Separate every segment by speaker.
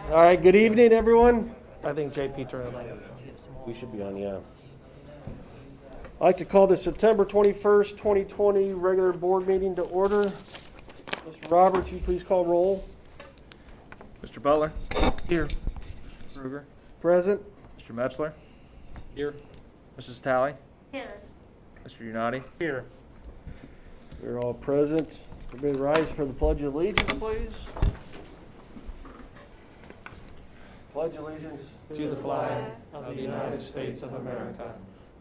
Speaker 1: All right, good evening, everyone.
Speaker 2: I think JP turned it on.
Speaker 1: We should be on, yeah. I'd like to call the September 21st, 2020 regular board meeting to order. Mr. Roberts, you please call roll.
Speaker 3: Mr. Butler?
Speaker 2: Here.
Speaker 3: Mr. Kruger?
Speaker 1: Present.
Speaker 3: Mr. Metzler?
Speaker 2: Here.
Speaker 3: Mrs. Talley?
Speaker 4: Here.
Speaker 3: Mr. Unati?
Speaker 2: Here.
Speaker 1: We're all present. Everybody rise for the Pledge of Allegiance, please. Pledge allegiance
Speaker 2: To the flag of the United States of America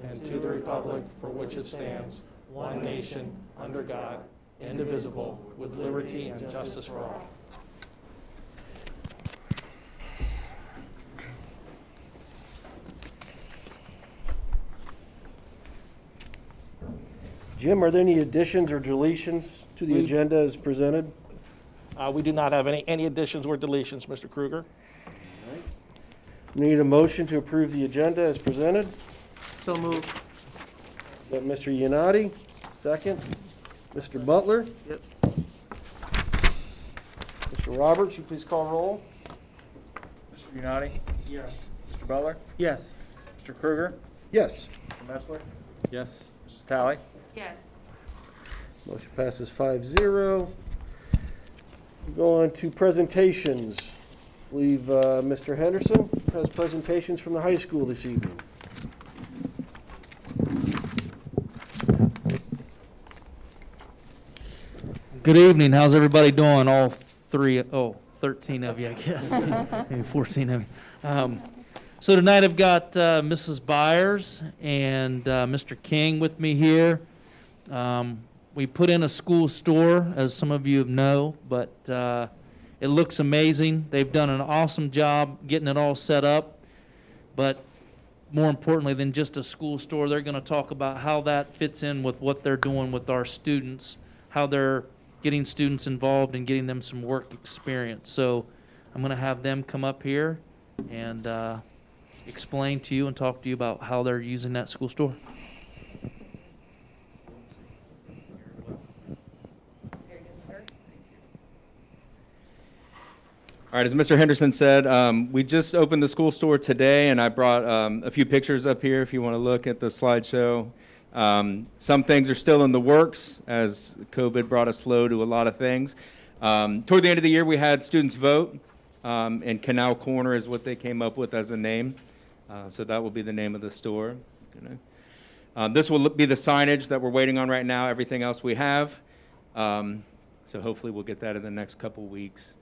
Speaker 2: and to the republic for which it stands, one nation, under God, indivisible, with liberty and justice for all.
Speaker 1: Jim, are there any additions or deletions to the agenda as presented?
Speaker 2: We do not have any additions or deletions, Mr. Kruger.
Speaker 1: We need a motion to approve the agenda as presented.
Speaker 2: So moved.
Speaker 1: Got Mr. Unati, second. Mr. Butler.
Speaker 2: Yep.
Speaker 1: Mr. Roberts, you please call roll.
Speaker 3: Mr. Unati?
Speaker 2: Yes.
Speaker 3: Mr. Butler?
Speaker 2: Yes.
Speaker 3: Mr. Kruger?
Speaker 1: Yes.
Speaker 3: Mr. Metzler? Yes. Mrs. Talley?
Speaker 4: Yes.
Speaker 1: Motion passes 5-0. Go on to presentations. I believe Mr. Henderson has presentations from the high school this evening.
Speaker 5: Good evening. How's everybody doing? All 13 of you, I guess. Maybe 14 of you. So tonight I've got Mrs. Byers and Mr. King with me here. We put in a school store, as some of you know, but it looks amazing. They've done an awesome job getting it all set up. But more importantly than just a school store, they're going to talk about how that fits in with what they're doing with our students, how they're getting students involved and getting them some work experience. So I'm going to have them come up here and explain to you and talk to you about how they're using that school store.
Speaker 6: All right, as Mr. Henderson said, we just opened the school store today, and I brought a few pictures up here if you want to look at the slideshow. Some things are still in the works, as COVID brought us slow to a lot of things. Toward the end of the year, we had students vote, and Canal Corner is what they came up with as a name. So that will be the name of the store. This will be the signage that we're waiting on right now, everything else we have. So hopefully we'll get that in the next couple weeks.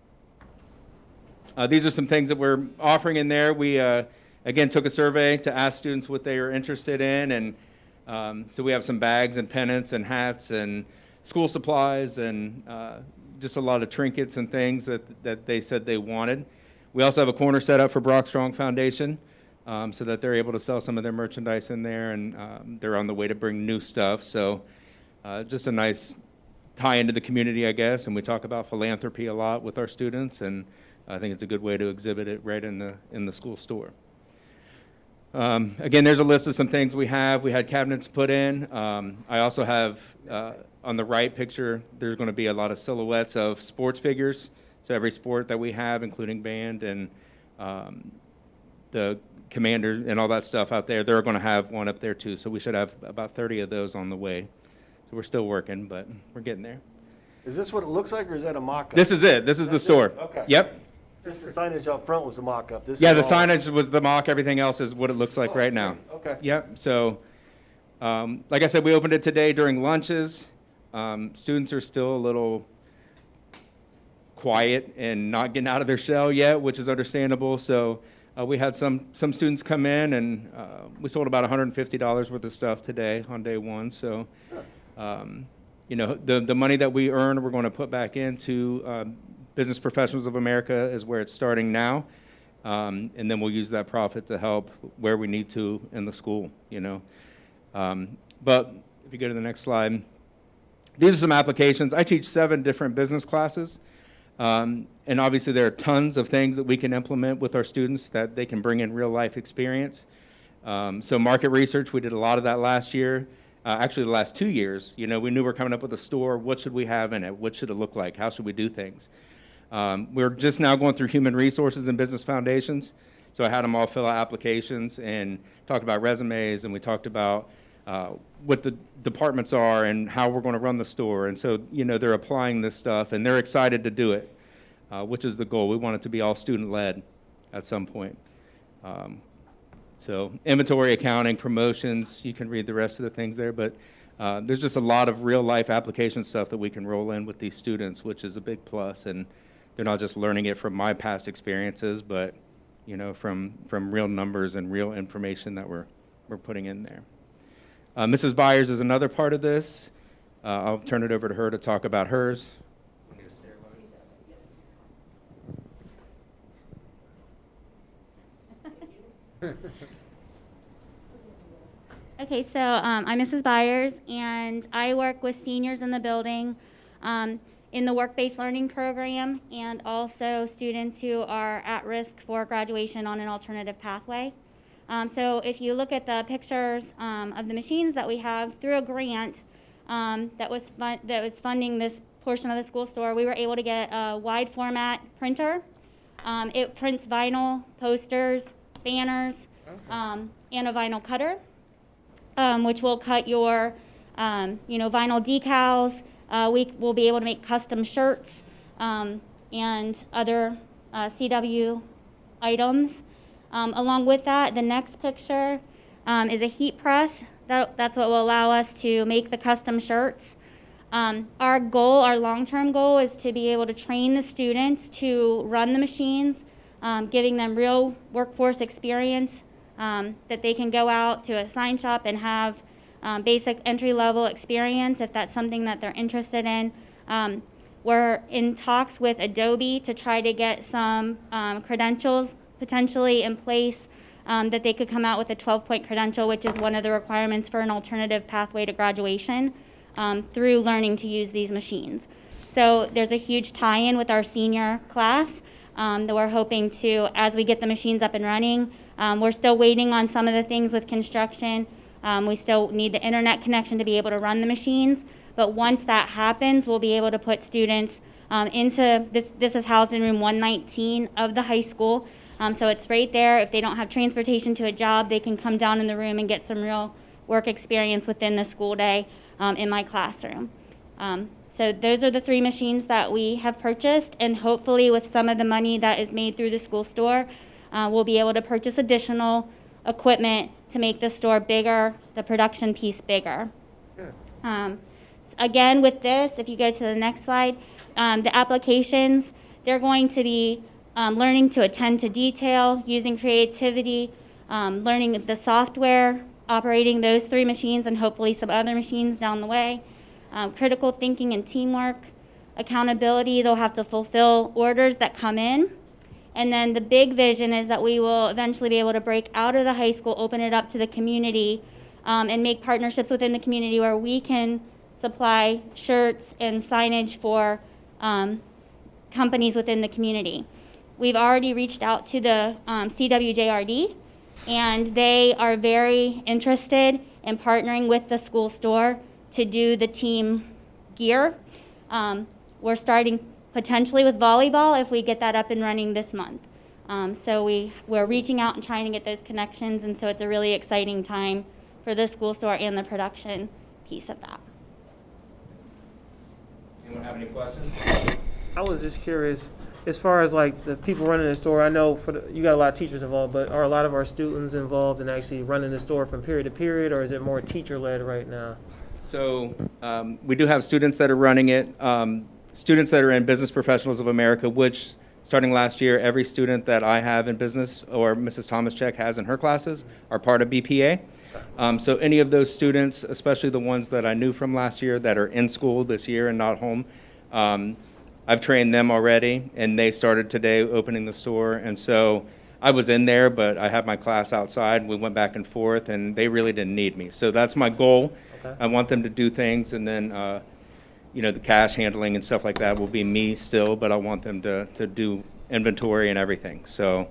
Speaker 6: These are some things that we're offering in there. We, again, took a survey to ask students what they are interested in, and so we have some bags and pennants and hats and school supplies and just a lot of trinkets and things that they said they wanted. We also have a corner set up for Brock Strong Foundation so that they're able to sell some of their merchandise in there, and they're on the way to bring new stuff. So just a nice tie into the community, I guess, and we talk about philanthropy a lot with our students, and I think it's a good way to exhibit it right in the school store. Again, there's a list of some things we have. We had cabinets put in. I also have, on the right picture, there's going to be a lot of silhouettes of sports figures. So every sport that we have, including band and the commander and all that stuff out there, they're going to have one up there too. So we should have about 30 of those on the way. So we're still working, but we're getting there.
Speaker 1: Is this what it looks like, or is that a mock-up?
Speaker 6: This is it. This is the store.
Speaker 1: Okay.
Speaker 6: Yep.
Speaker 1: Just the signage out front was the mock-up.
Speaker 6: Yeah, the signage was the mock. Everything else is what it looks like right now.
Speaker 1: Okay.
Speaker 6: Yep. So, like I said, we opened it today during lunches. Students are still a little quiet and not getting out of their shell yet, which is understandable. So we had some students come in, and we sold about $150 worth of stuff today on day one. So, you know, the money that we earn, we're going to put back into Business Professionals of America is where it's starting now. And then we'll use that profit to help where we need to in the school, you know. But if you go to the next slide, these are some applications. I teach 7 different business classes. And obviously there are tons of things that we can implement with our students that they can bring in real life experience. So market research, we did a lot of that last year. Actually the last 2 years, you know, we knew we were coming up with a store. What should we have in it? What should it look like? How should we do things? We're just now going through human resources and business foundations. So I had them all fill out applications and talked about resumes, and we talked about what the departments are and how we're going to run the store. And so, they're applying this stuff, and they're excited to do it, which is the goal. We want it to be all student-led at some point. So inventory, accounting, promotions, you can read the rest of the things there, but there's just a lot of real-life application stuff that we can roll in with these students, which is a big plus. And they're not just learning it from my past experiences, but from real numbers and real information that we're putting in there. Mrs. Byers is another part of this. I'll turn it over to her to talk about hers.
Speaker 4: Okay, so I'm Mrs. Byers, and I work with seniors in the building in the work-based learning program, and also students who are at risk for graduation on an alternative pathway. So if you look at the pictures of the machines that we have through a grant that was funding this portion of the school store, we were able to get a wide format printer. It prints vinyl, posters, banners, and a vinyl cutter, which will cut your, vinyl decals. We will be able to make custom shirts and other CW items. Along with that, the next picture is a heat press. That's what will allow us to make the custom shirts. Our goal, our long-term goal, is to be able to train the students to run the machines, giving them real workforce experience, that they can go out to a sign shop and have basic entry-level experience if that's something that they're interested in. We're in talks with Adobe to try to get some credentials potentially in place that they could come out with a 12-point credential, which is one of the requirements for an alternative pathway to graduation, through learning to use these machines. So there's a huge tie-in with our senior class that we're hoping to, as we get the machines up and running. We're still waiting on some of the things with construction. We still need the internet connection to be able to run the machines. But once that happens, we'll be able to put students into this. This is housed in room 119 of the high school. So it's right there. If they don't have transportation to a job, they can come down in the room and get some real work experience within the school day in my classroom. So those are the 3 machines that we have purchased, and hopefully with some of the money that is made through the school store, we'll be able to purchase additional equipment to make the store bigger, the production piece bigger. Again, with this, if you go to the next slide, the applications, they're going to be learning to attend to detail, using creativity, learning the software, operating those 3 machines and hopefully some other machines down the way, critical thinking and teamwork, accountability. They'll have to fulfill orders that come in. And then the big vision is that we will eventually be able to break out of the high school, open it up to the community, and make partnerships within the community where we can supply shirts and signage for companies within the community. We've already reached out to the CWJRD, and they are very interested in partnering with the school store to do the team gear. We're starting potentially with volleyball if we get that up and running this month. So we're reaching out and trying to get those connections, and so it's a really exciting time for the school store and the production piece of that.
Speaker 6: Anyone have any questions?
Speaker 7: I was just curious, as far as like the people running the store, I know you got a lot of teachers involved, but are a lot of our students involved in actually running the store from period to period, or is it more teacher-led right now?
Speaker 6: So we do have students that are running it, students that are in Business Professionals of America, which starting last year, every student that I have in business or Mrs. Thomaschek has in her classes are part of BPA. So any of those students, especially the ones that I knew from last year that are in school this year and not home, I've trained them already, and they started today opening the store. And so I was in there, but I had my class outside. We went back and forth, and they really didn't need me. So that's my goal. Okay. I want them to do things, and then the cash handling and stuff like that will be me still, but I want them to do inventory and everything. So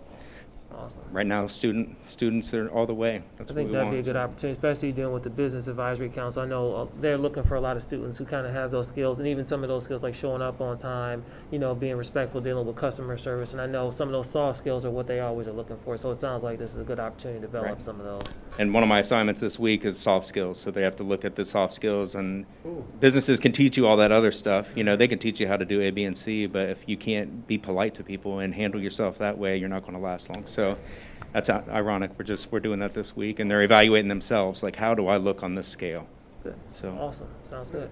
Speaker 7: Awesome.
Speaker 6: right now, students are all the way. That's
Speaker 7: I
Speaker 6: what
Speaker 7: think
Speaker 6: we
Speaker 7: that'd
Speaker 6: want.
Speaker 7: be a good opportunity, especially dealing with the Business Advisory Council. I know they're looking for a lot of students who kind of have those skills, and even some of those skills like showing up on time, being respectful, dealing with customer service. And I know some of those soft skills are what they always are looking for. So it sounds like this is a good opportunity to develop
Speaker 6: Right.
Speaker 7: some of those.
Speaker 6: And one of my assignments this week is soft skills, so they have to look at the soft skills. And businesses can teach you all that other stuff. They can teach you how to do A, B, and C, but if you can't be polite to people and handle yourself that way, you're not going to last long. So that's ironic. We're doing that this week, and they're evaluating themselves, like, how do I look on this scale?
Speaker 7: Good.
Speaker 6: So
Speaker 7: Awesome. Sounds good.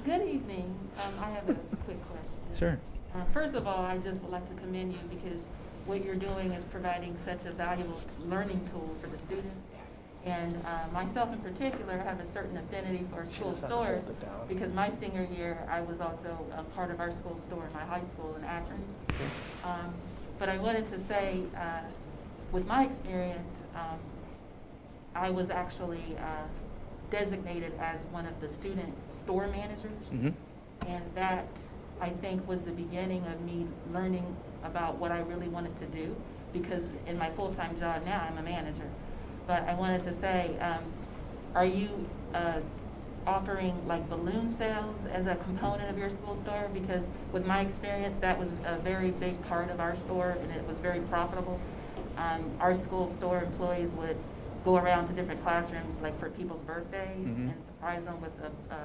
Speaker 8: Good evening. I have a quick question.
Speaker 6: sure.
Speaker 8: First of all, I just would like to commend you because what you're doing is providing such a valuable learning tool for the students. And myself in particular have a certain affinity for school stores because my senior year I was also a part of our school store in my high school in Akron. But I wanted to say, with my experience, I was actually designated as one of the student store managers.
Speaker 6: Mm-hmm.
Speaker 8: And that, I think, was the beginning of me learning about what I really wanted to do, because in my full-time job now, I'm a manager. But I wanted to say, are you offering like balloon sales as a component of your school store? Because with my experience, that was a very big part of our store, and it was very profitable. Our school store employees would go around to different classrooms, like for people's birthdays,
Speaker 6: Mhm.
Speaker 8: and surprise them with a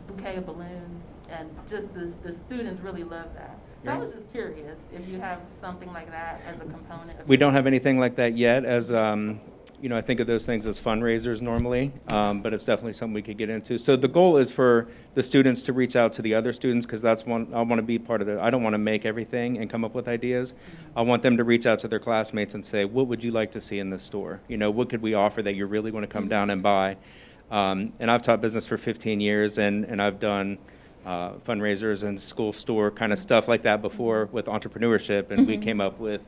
Speaker 8: bouquet of balloons, and just the students really loved that. So I was just curious if you have something like that as a component of
Speaker 6: We don't have anything like that yet. As I think of those things as fundraisers normally, but it's definitely something we could get into. So the goal is for the students to reach out to the other students, because that's one I want to be part of. I don't want to make everything and come up with ideas. I want them to reach out to their classmates and say, what would you like to see in this store? What could we offer that you're really going to come down and buy? And I've taught business for 15 years, and I've done fundraisers and school store kind of stuff like that before with entrepreneurship, and we came up with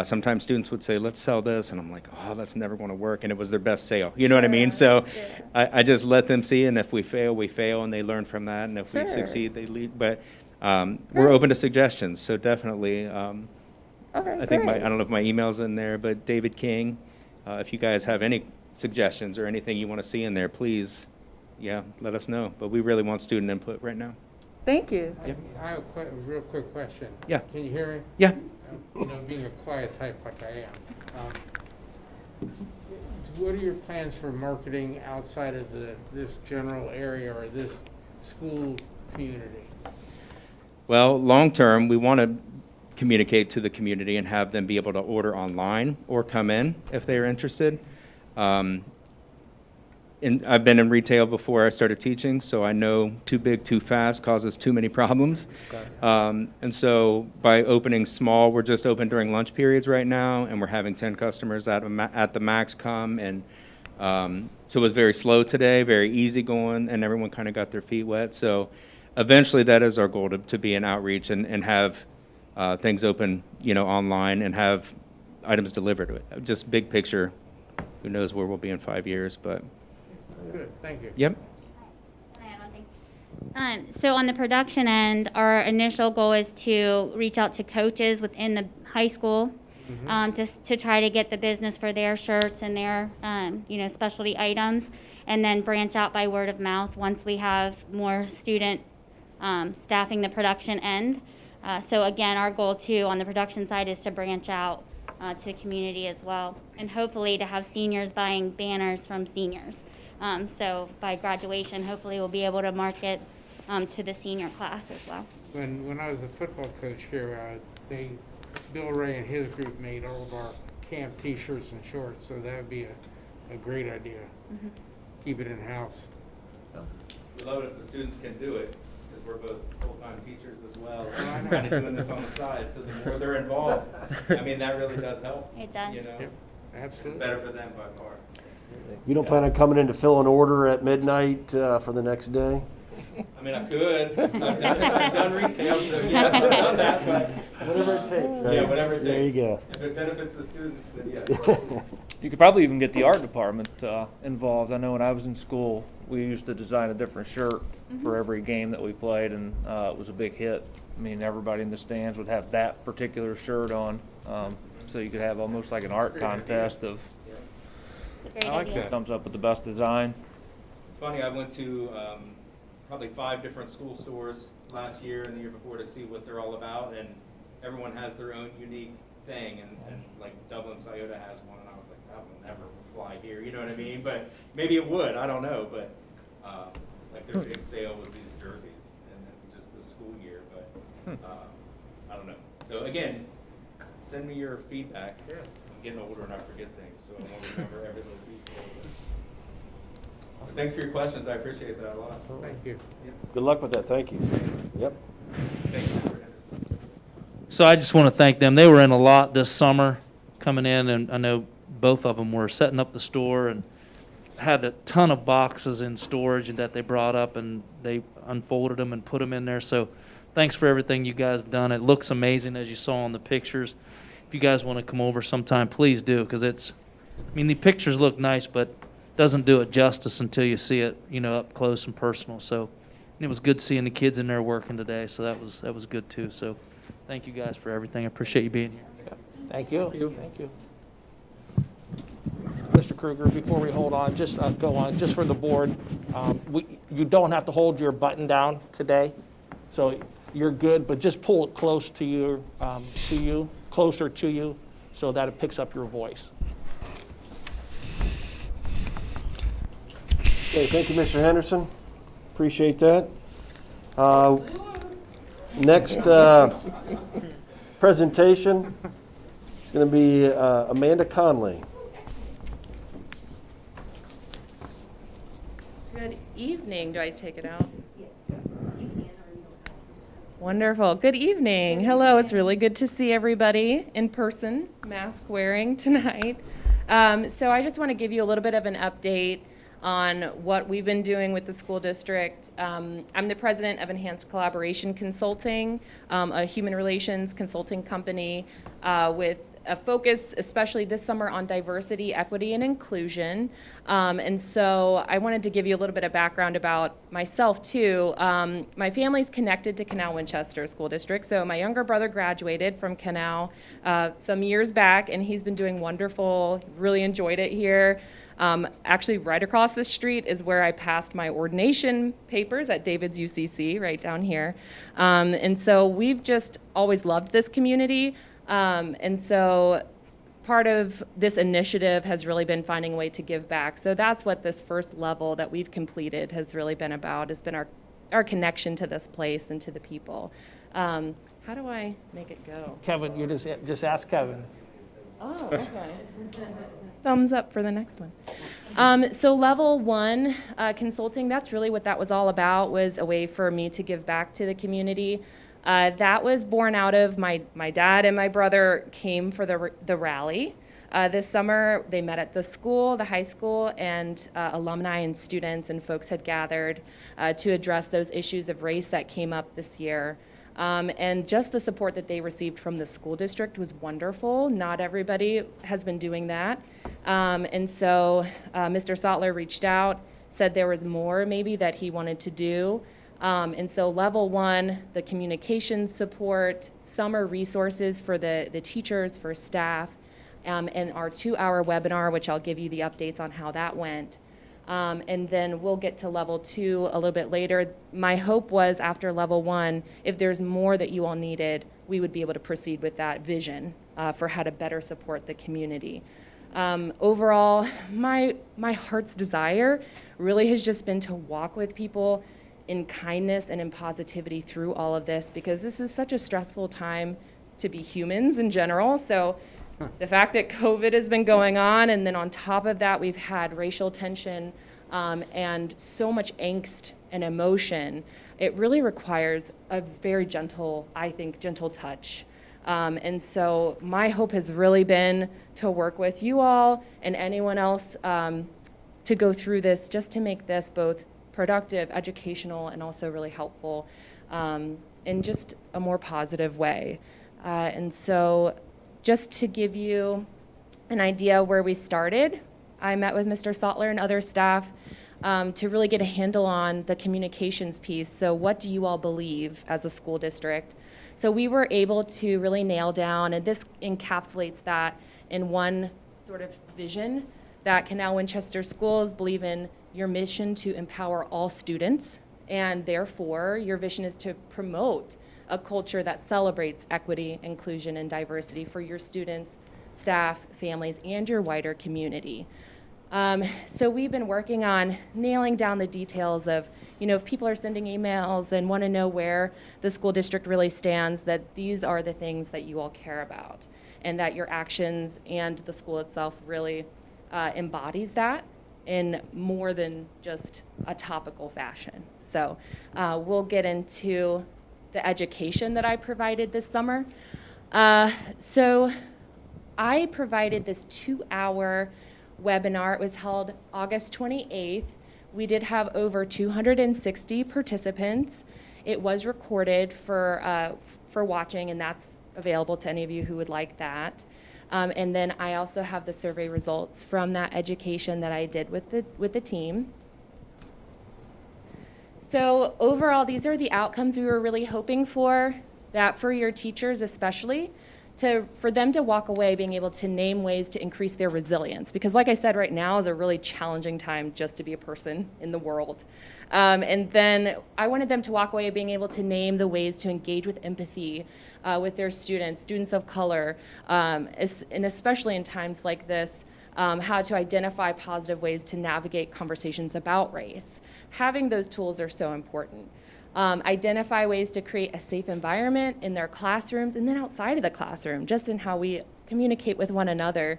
Speaker 6: sometimes students would say, let's sell this, and I'm like, oh, that's never going to work, and it was their best sale. You know what I mean? So I just let them see, and if we fail, we fail, and they learn from that, and if we succeed, they lead. But we're open to suggestions, so definitely. I think I don't know if my email's in there, but David King, if you guys have any suggestions or anything you want to see in there, please, let us know. But we really want student input right now.
Speaker 8: Thank you.
Speaker 9: I have a real quick question.
Speaker 6: Yeah.
Speaker 9: Can you hear me?
Speaker 6: Yeah.
Speaker 9: Being a quiet type like I am, what are your plans for marketing outside of this general area or this school community?
Speaker 6: Well, long term, we want to communicate to the community and have them be able to order online or come in if they're interested. And I've been in retail before I started teaching, so I know too big, too fast causes too many problems. And so by opening small, we're just open during lunch periods right now, and we're having 10 customers at the max come. And so it was very slow today, very easy going, and everyone kind of got their feet wet. So eventually that is our goal, to be an outreach and have things open, online, and have items delivered. Just big picture, who knows where we'll be in 5 years, but.
Speaker 9: Good, thank you.
Speaker 6: Yep.
Speaker 4: So on the production end, our initial goal is to reach out to coaches within the high school, just to try to get the business for their shirts and their, specialty items, and then branch out by word of mouth once we have more student staffing the production end. So again, our goal too on the production side is to branch out to the community as well, and hopefully to have seniors buying banners from seniors. So by graduation, hopefully we'll be able to market to the senior class as well.
Speaker 9: When I was a football coach here, Bill Ray and his group made all of our camp T-shirts and shorts, so that would be a great idea. Keep it in-house.
Speaker 6: We love it if the students can do it, because we're both full-time teachers as well. We're kind of doing this on the side, so the more they're involved, that really does help.
Speaker 4: It does.
Speaker 9: Yep, absolutely.
Speaker 6: It's better for them by far.
Speaker 1: You don't plan on coming in to fill an order at midnight for the next day?
Speaker 6: I could. I've done retail, so yes, I've done that, but.
Speaker 1: Whatever it takes, right?
Speaker 6: Yeah, whatever it takes.
Speaker 1: There you go.
Speaker 6: If it benefits the students, then yes.
Speaker 3: You could probably even get the art department involved. I know when I was in school, we used to design a different shirt for every game that we played, and it was a big hit. I mean, everybody in the stands would have that particular shirt on. So you could have almost like an art contest of
Speaker 4: Great idea.
Speaker 3: who comes up with the best design.
Speaker 6: It's funny, I went to probably 5 different school stores last year and the year before to see what they're all about, and everyone has their own unique thing, and like Dublin Scioto has one, and I was like, that will never fly here, you know what I mean? But maybe it would, I don't know, but like their big sale was these jerseys, and then just the school year, but I don't know. So again, send me your feedback.
Speaker 7: Yeah.
Speaker 6: I'm getting older and I forget things, so I won't remember every little detail. But thanks for your questions, I appreciate that a lot.
Speaker 9: Thank you.
Speaker 1: Good luck with that, thank you. Yep.
Speaker 6: Thank you, Mr. Henderson.
Speaker 5: So I just want to thank them. They were in a lot this summer coming in, and I know both of them were setting up the store and had a ton of boxes in storage and that they brought up, and they unfolded them and put them in there. So thanks for everything you guys have done. It looks amazing, as you saw in the pictures. If you guys want to come over sometime, please do, because I mean, the pictures look nice, but doesn't do it justice until you see it, you know, up close and personal. So and it was good seeing the kids in there working today, so that was good too. So thank you guys for everything. I appreciate you being here.
Speaker 2: Thank you. Thank you. Mr. Kruger, before we hold on, just go on, just for the board, you don't have to hold your button down today, so you're good, but just pull it close to you, closer to you, so that it picks up your voice.
Speaker 1: Okay, thank you, Mr. Henderson. Appreciate that. Next presentation, it's going to be Amanda Conley.
Speaker 10: Good evening. Do I take it out? Wonderful. Good evening. Hello. It's really good to see everybody in person, mask wearing tonight. So I just want to give you a little bit of an update on what we've been doing with the school district. I'm the president of Enhanced Collaboration Consulting, a human relations consulting company with a focus, especially this summer, on diversity, equity, and inclusion. And so I wanted to give you a little bit of background about myself, too. My family's connected to Canal Winchester School District. So my younger brother graduated from Canal some years back, and he's been doing wonderful, really enjoyed it here. Actually, right across the street is where I passed my ordination papers at David's UCC, right down here. And so we've just always loved this community. And so part of this initiative has really been finding a way to give back. So that's what this first level that we've completed has really been about, has been our connection to this place and to the people. How do I make it go?
Speaker 2: Kevin, you just ask Kevin.
Speaker 10: Oh, okay. Thumbs up for the next one. So level 1 consulting, that's really what that was all about, was a way for me to give back to the community. That was born out of my dad and my brother came for the rally. This summer, they met at the school, the high school, and alumni and students and folks had gathered to address those issues of race that came up this year. And just the support that they received from the school district was wonderful. Not everybody has been doing that. And so Mr. Sattler reached out, said there was more maybe that he wanted to do. And so level 1, the communication support, summer resources for the teachers, for staff, and our 2-hour webinar, which I'll give you the updates on how that went. And then we'll get to level 2 a little bit later. My hope was after level 1, if there's more that you all needed, we would be able to proceed with that vision for how to better support the community. Overall, my heart's desire really has just been to walk with people in kindness and in positivity through all of this, because this is such a stressful time to be humans in general. So the fact that COVID has been going on, and then on top of that, we've had racial tension and so much angst and emotion, it really requires a very gentle, I think, gentle touch. And so my hope has really been to work with you all and anyone else to go through this, just to make this both productive, educational, and also really helpful in just a more positive way. And so just to give you an idea where we started, I met with Mr. Sattler and other staff to really get a handle on the communications piece. So what do you all believe as a school district? So we were able to really nail down, and this encapsulates that in one sort of vision, that Canal Winchester Schools believe in your mission to empower all students, and therefore your vision is to promote a culture that celebrates equity, inclusion, and diversity for your students, staff, families, and your wider community. So we've been working on nailing down the details of, if people are sending emails and want to know where the school district really stands, that these are the things that you all care about, and that your actions and the school itself really embodies that in more than just a topical fashion. So we'll get into the education that I provided this summer. So I provided this 2-hour webinar. It was held August 28th. We did have over 260 participants. It was recorded for watching, and that's available to any of you who would like that. And then I also have the survey results from that education that I did with the team. So overall, these are the outcomes we were really hoping for, that for your teachers especially, for them to walk away being able to name ways to increase their resilience. Because like I said, right now is a really challenging time just to be a person in the world. And then I wanted them to walk away being able to name the ways to engage with empathy with their students of color, and especially in times like this, how to identify positive ways to navigate conversations about race. Having those tools are so important. Identify ways to create a safe environment in their classrooms and then outside of the classroom, just in how we communicate with one another.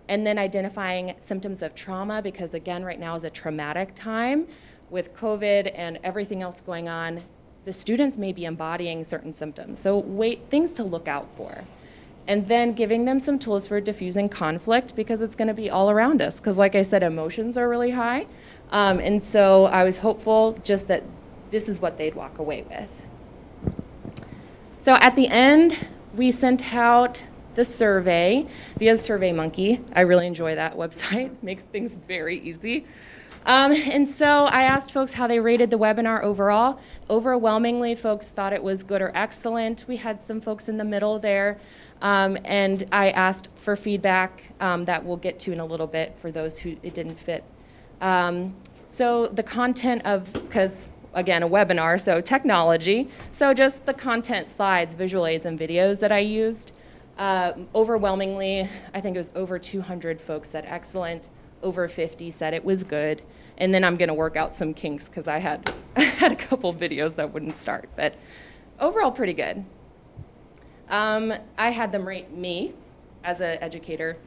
Speaker 10: And then identifying symptoms of trauma, because again, right now is a traumatic time with COVID and everything else going on. The students may be embodying certain symptoms. So things to look out for. And then giving them some tools for diffusing conflict, because it's going to be all around us. Because like I said, emotions are really high. And so I was hopeful just that this is what they'd walk away with. So at the end, we sent out the survey via SurveyMonkey. I really enjoy that website. Makes things very easy. And so I asked folks how they rated the webinar overall. Overwhelmingly, folks thought it was good or excellent. We had some folks in the middle there. And I asked for feedback that we'll get to in a little bit for those who it didn't fit. So the content because again, a webinar, so technology. So just the content, slides, visual aids, and videos that I used. Overwhelmingly, I think it was over 200 folks said excellent, over 50 said it was good. And then I'm gonna work out some kinks because I had a couple videos that wouldn't start, but overall pretty good. I had them rate me as an educator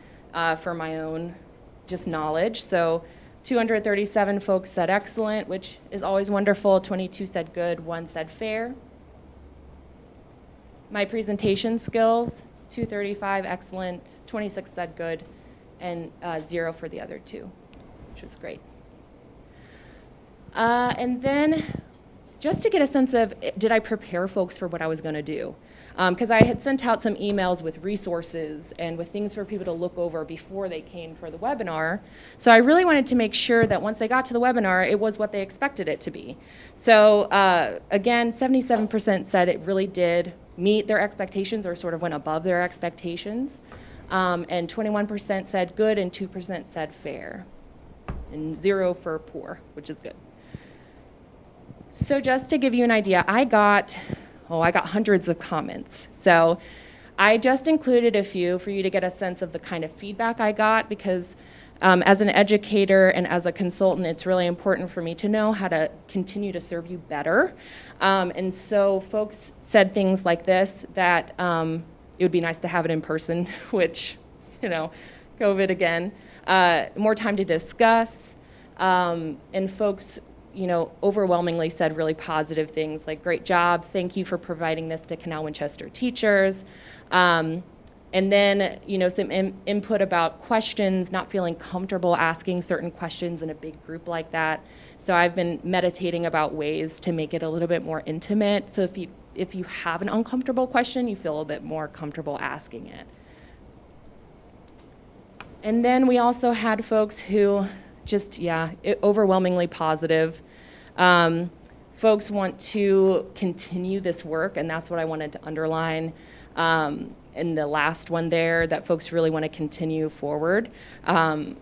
Speaker 10: for my own just knowledge. So 237 folks said excellent, which is always wonderful. 22 said good, 1 said fair. My presentation skills, 235 excellent, 26 said good, and 0 for the other 2, which was great. And then just to get a sense of, did I prepare folks for what I was going to do? Because I had sent out some emails with resources and with things for people to look over before they came for the webinar. So I really wanted to make sure that once they got to the webinar, it was what they expected it to be. So again, 77% said it really did meet their expectations or sort of went above their expectations. And 21% said good and 2% said fair. And 0 for poor, which is good. So just to give you an idea, I got hundreds of comments. So I just included a few for you to get a sense of the kind of feedback I got, because as an educator and as a consultant, it's really important for me to know how to continue to serve you better. And so folks said things like this, that it would be nice to have it in person, which, COVID again, more time to discuss, and folks overwhelmingly said really positive things like, great job, thank you for providing this to Canal Winchester teachers. And then, some input about questions, not feeling comfortable asking certain questions in a big group like that. So I've been meditating about ways to make it a little bit more intimate. So if you have an uncomfortable question, you feel a bit more comfortable asking it. And then we also had folks who just, overwhelmingly positive. folks want to continue this work, and that's what I wanted to underline in the last one there, that folks really want to continue forward,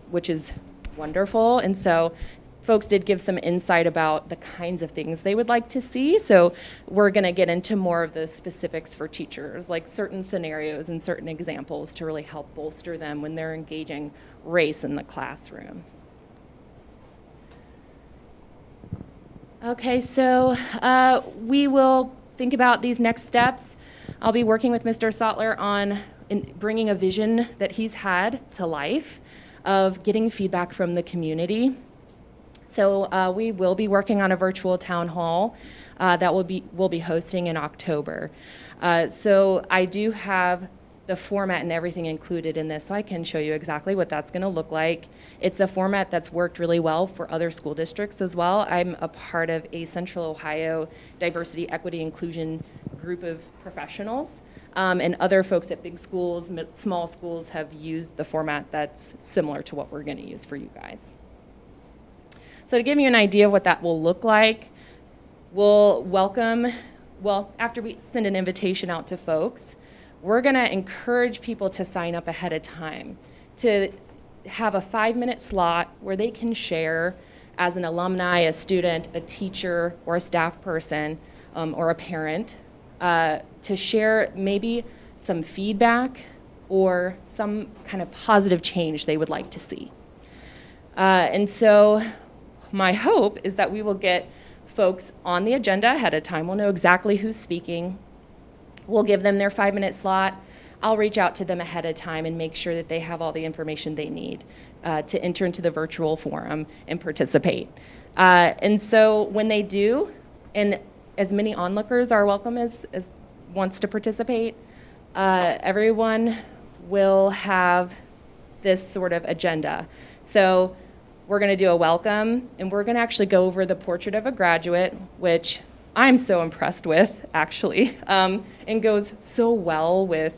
Speaker 10: which is wonderful. And so folks did give some insight about the kinds of things they would like to see. So we're going to get into more of the specifics for teachers, like certain scenarios and certain examples to really help bolster them when they're engaging race in the classroom. Okay, so we will think about these next steps. I'll be working with Mr. Sattler on bringing a vision that he's had to life of getting feedback from the community. So we will be working on a virtual town hall that we'll be hosting in October. So I do have the format and everything included in this, so I can show you exactly what that's going to look like. It's a format that's worked really well for other school districts as well. I'm a part of a Central Ohio Diversity, Equity, Inclusion group of professionals, and other folks at big schools, small schools have used the format that's similar to what we're going to use for you guys. So to give you an idea of what that will look like, we'll welcome, well, after we send an invitation out to folks, we're going to encourage people to sign up ahead of time to have a 5-minute slot where they can share as an alumni, a student, a teacher, or a staff person, or a parent, to share maybe some feedback or some kind of positive change they would like to see. And so my hope is that we will get folks on the agenda ahead of time. We'll know exactly who's speaking. We'll give them their 5-minute slot. I'll reach out to them ahead of time and make sure that they have all the information they need to enter into the virtual forum and participate. And so when they do, and as many onlookers are welcome as wants to participate, everyone will have this sort of agenda. So we're going to do a welcome, and we're going to actually go over the portrait of a graduate, which I'm so impressed with, actually, and goes so well with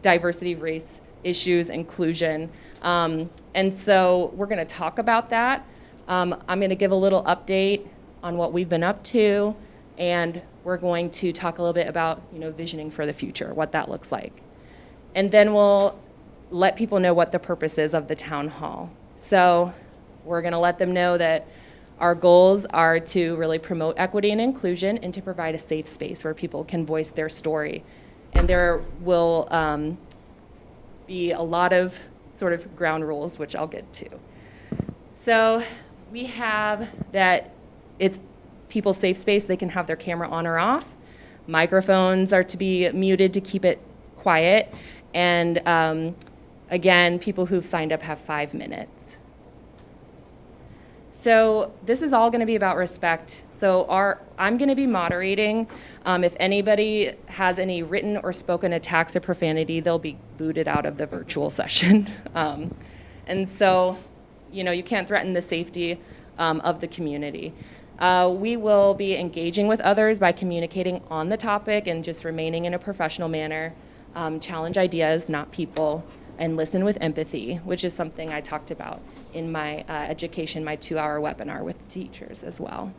Speaker 10: diversity, race issues, inclusion. And so we're going to talk about that. I'm going to give a little update on what we've been up to, and we're going to talk a little bit about, visioning for the future, what that looks like. And then we'll let people know what the purpose is of the town hall. So we're going to let them know that our goals are to really promote equity and inclusion and to provide a safe space where people can voice their story. And there will be a lot of sort of ground rules, which I'll get to. So we have that it's people's safe space. They can have their camera on or off. Microphones are to be muted to keep it quiet. And again, people who've signed up have 5 minutes. So this is all going to be about respect. So I'm going to be moderating. If anybody has any written or spoken attacks or profanity, they'll be booted out of the virtual session. And so, you can't threaten the safety of the community. We will be engaging with others by communicating on the topic and just remaining in a professional manner, challenge ideas, not people, and listen with empathy, which is something I talked about in my education, my 2-hour webinar with teachers as well.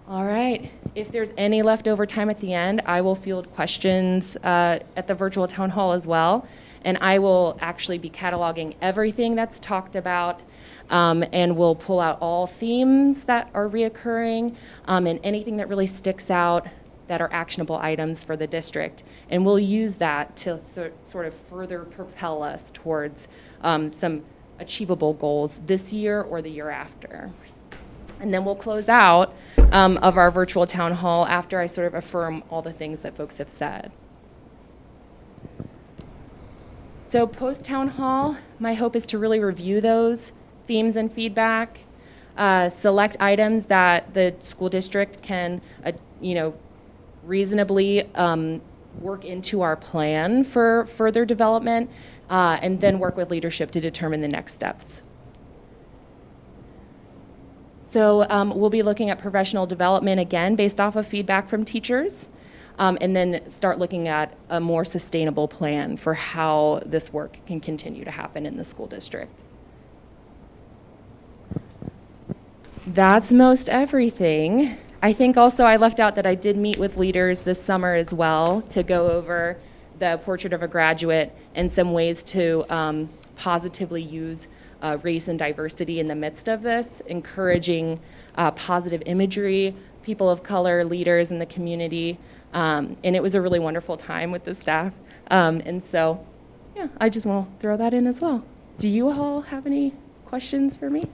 Speaker 10: All right, if there's any leftover time at the end, I will field questions at the virtual town hall as well, and I will actually be cataloging everything that's talked about, and we'll pull out all themes that are reoccurring, and anything that really sticks out that are actionable items for the district. And we'll use that to sort of further propel us towards some achievable goals this year or the year after. And then we'll close out of our virtual town hall after I sort of affirm all the things that folks have said. So post-town hall, my hope is to really review those themes and feedback, select items that the school district can, reasonably work into our plan for further development, and then work with leadership to determine the next steps. So we'll be looking at professional development again based off of feedback from teachers, and then start looking at a more sustainable plan for how this work can continue to happen in the school district. That's most everything. I think also I left out that I did meet with leaders this summer as well to go over the portrait of a graduate and some ways to positively use race and diversity in the midst of this, encouraging positive imagery, people of color, leaders in the community. And it was a really wonderful time with the staff. And so, yeah, I just want to throw that in as well. Do you all have any questions for me?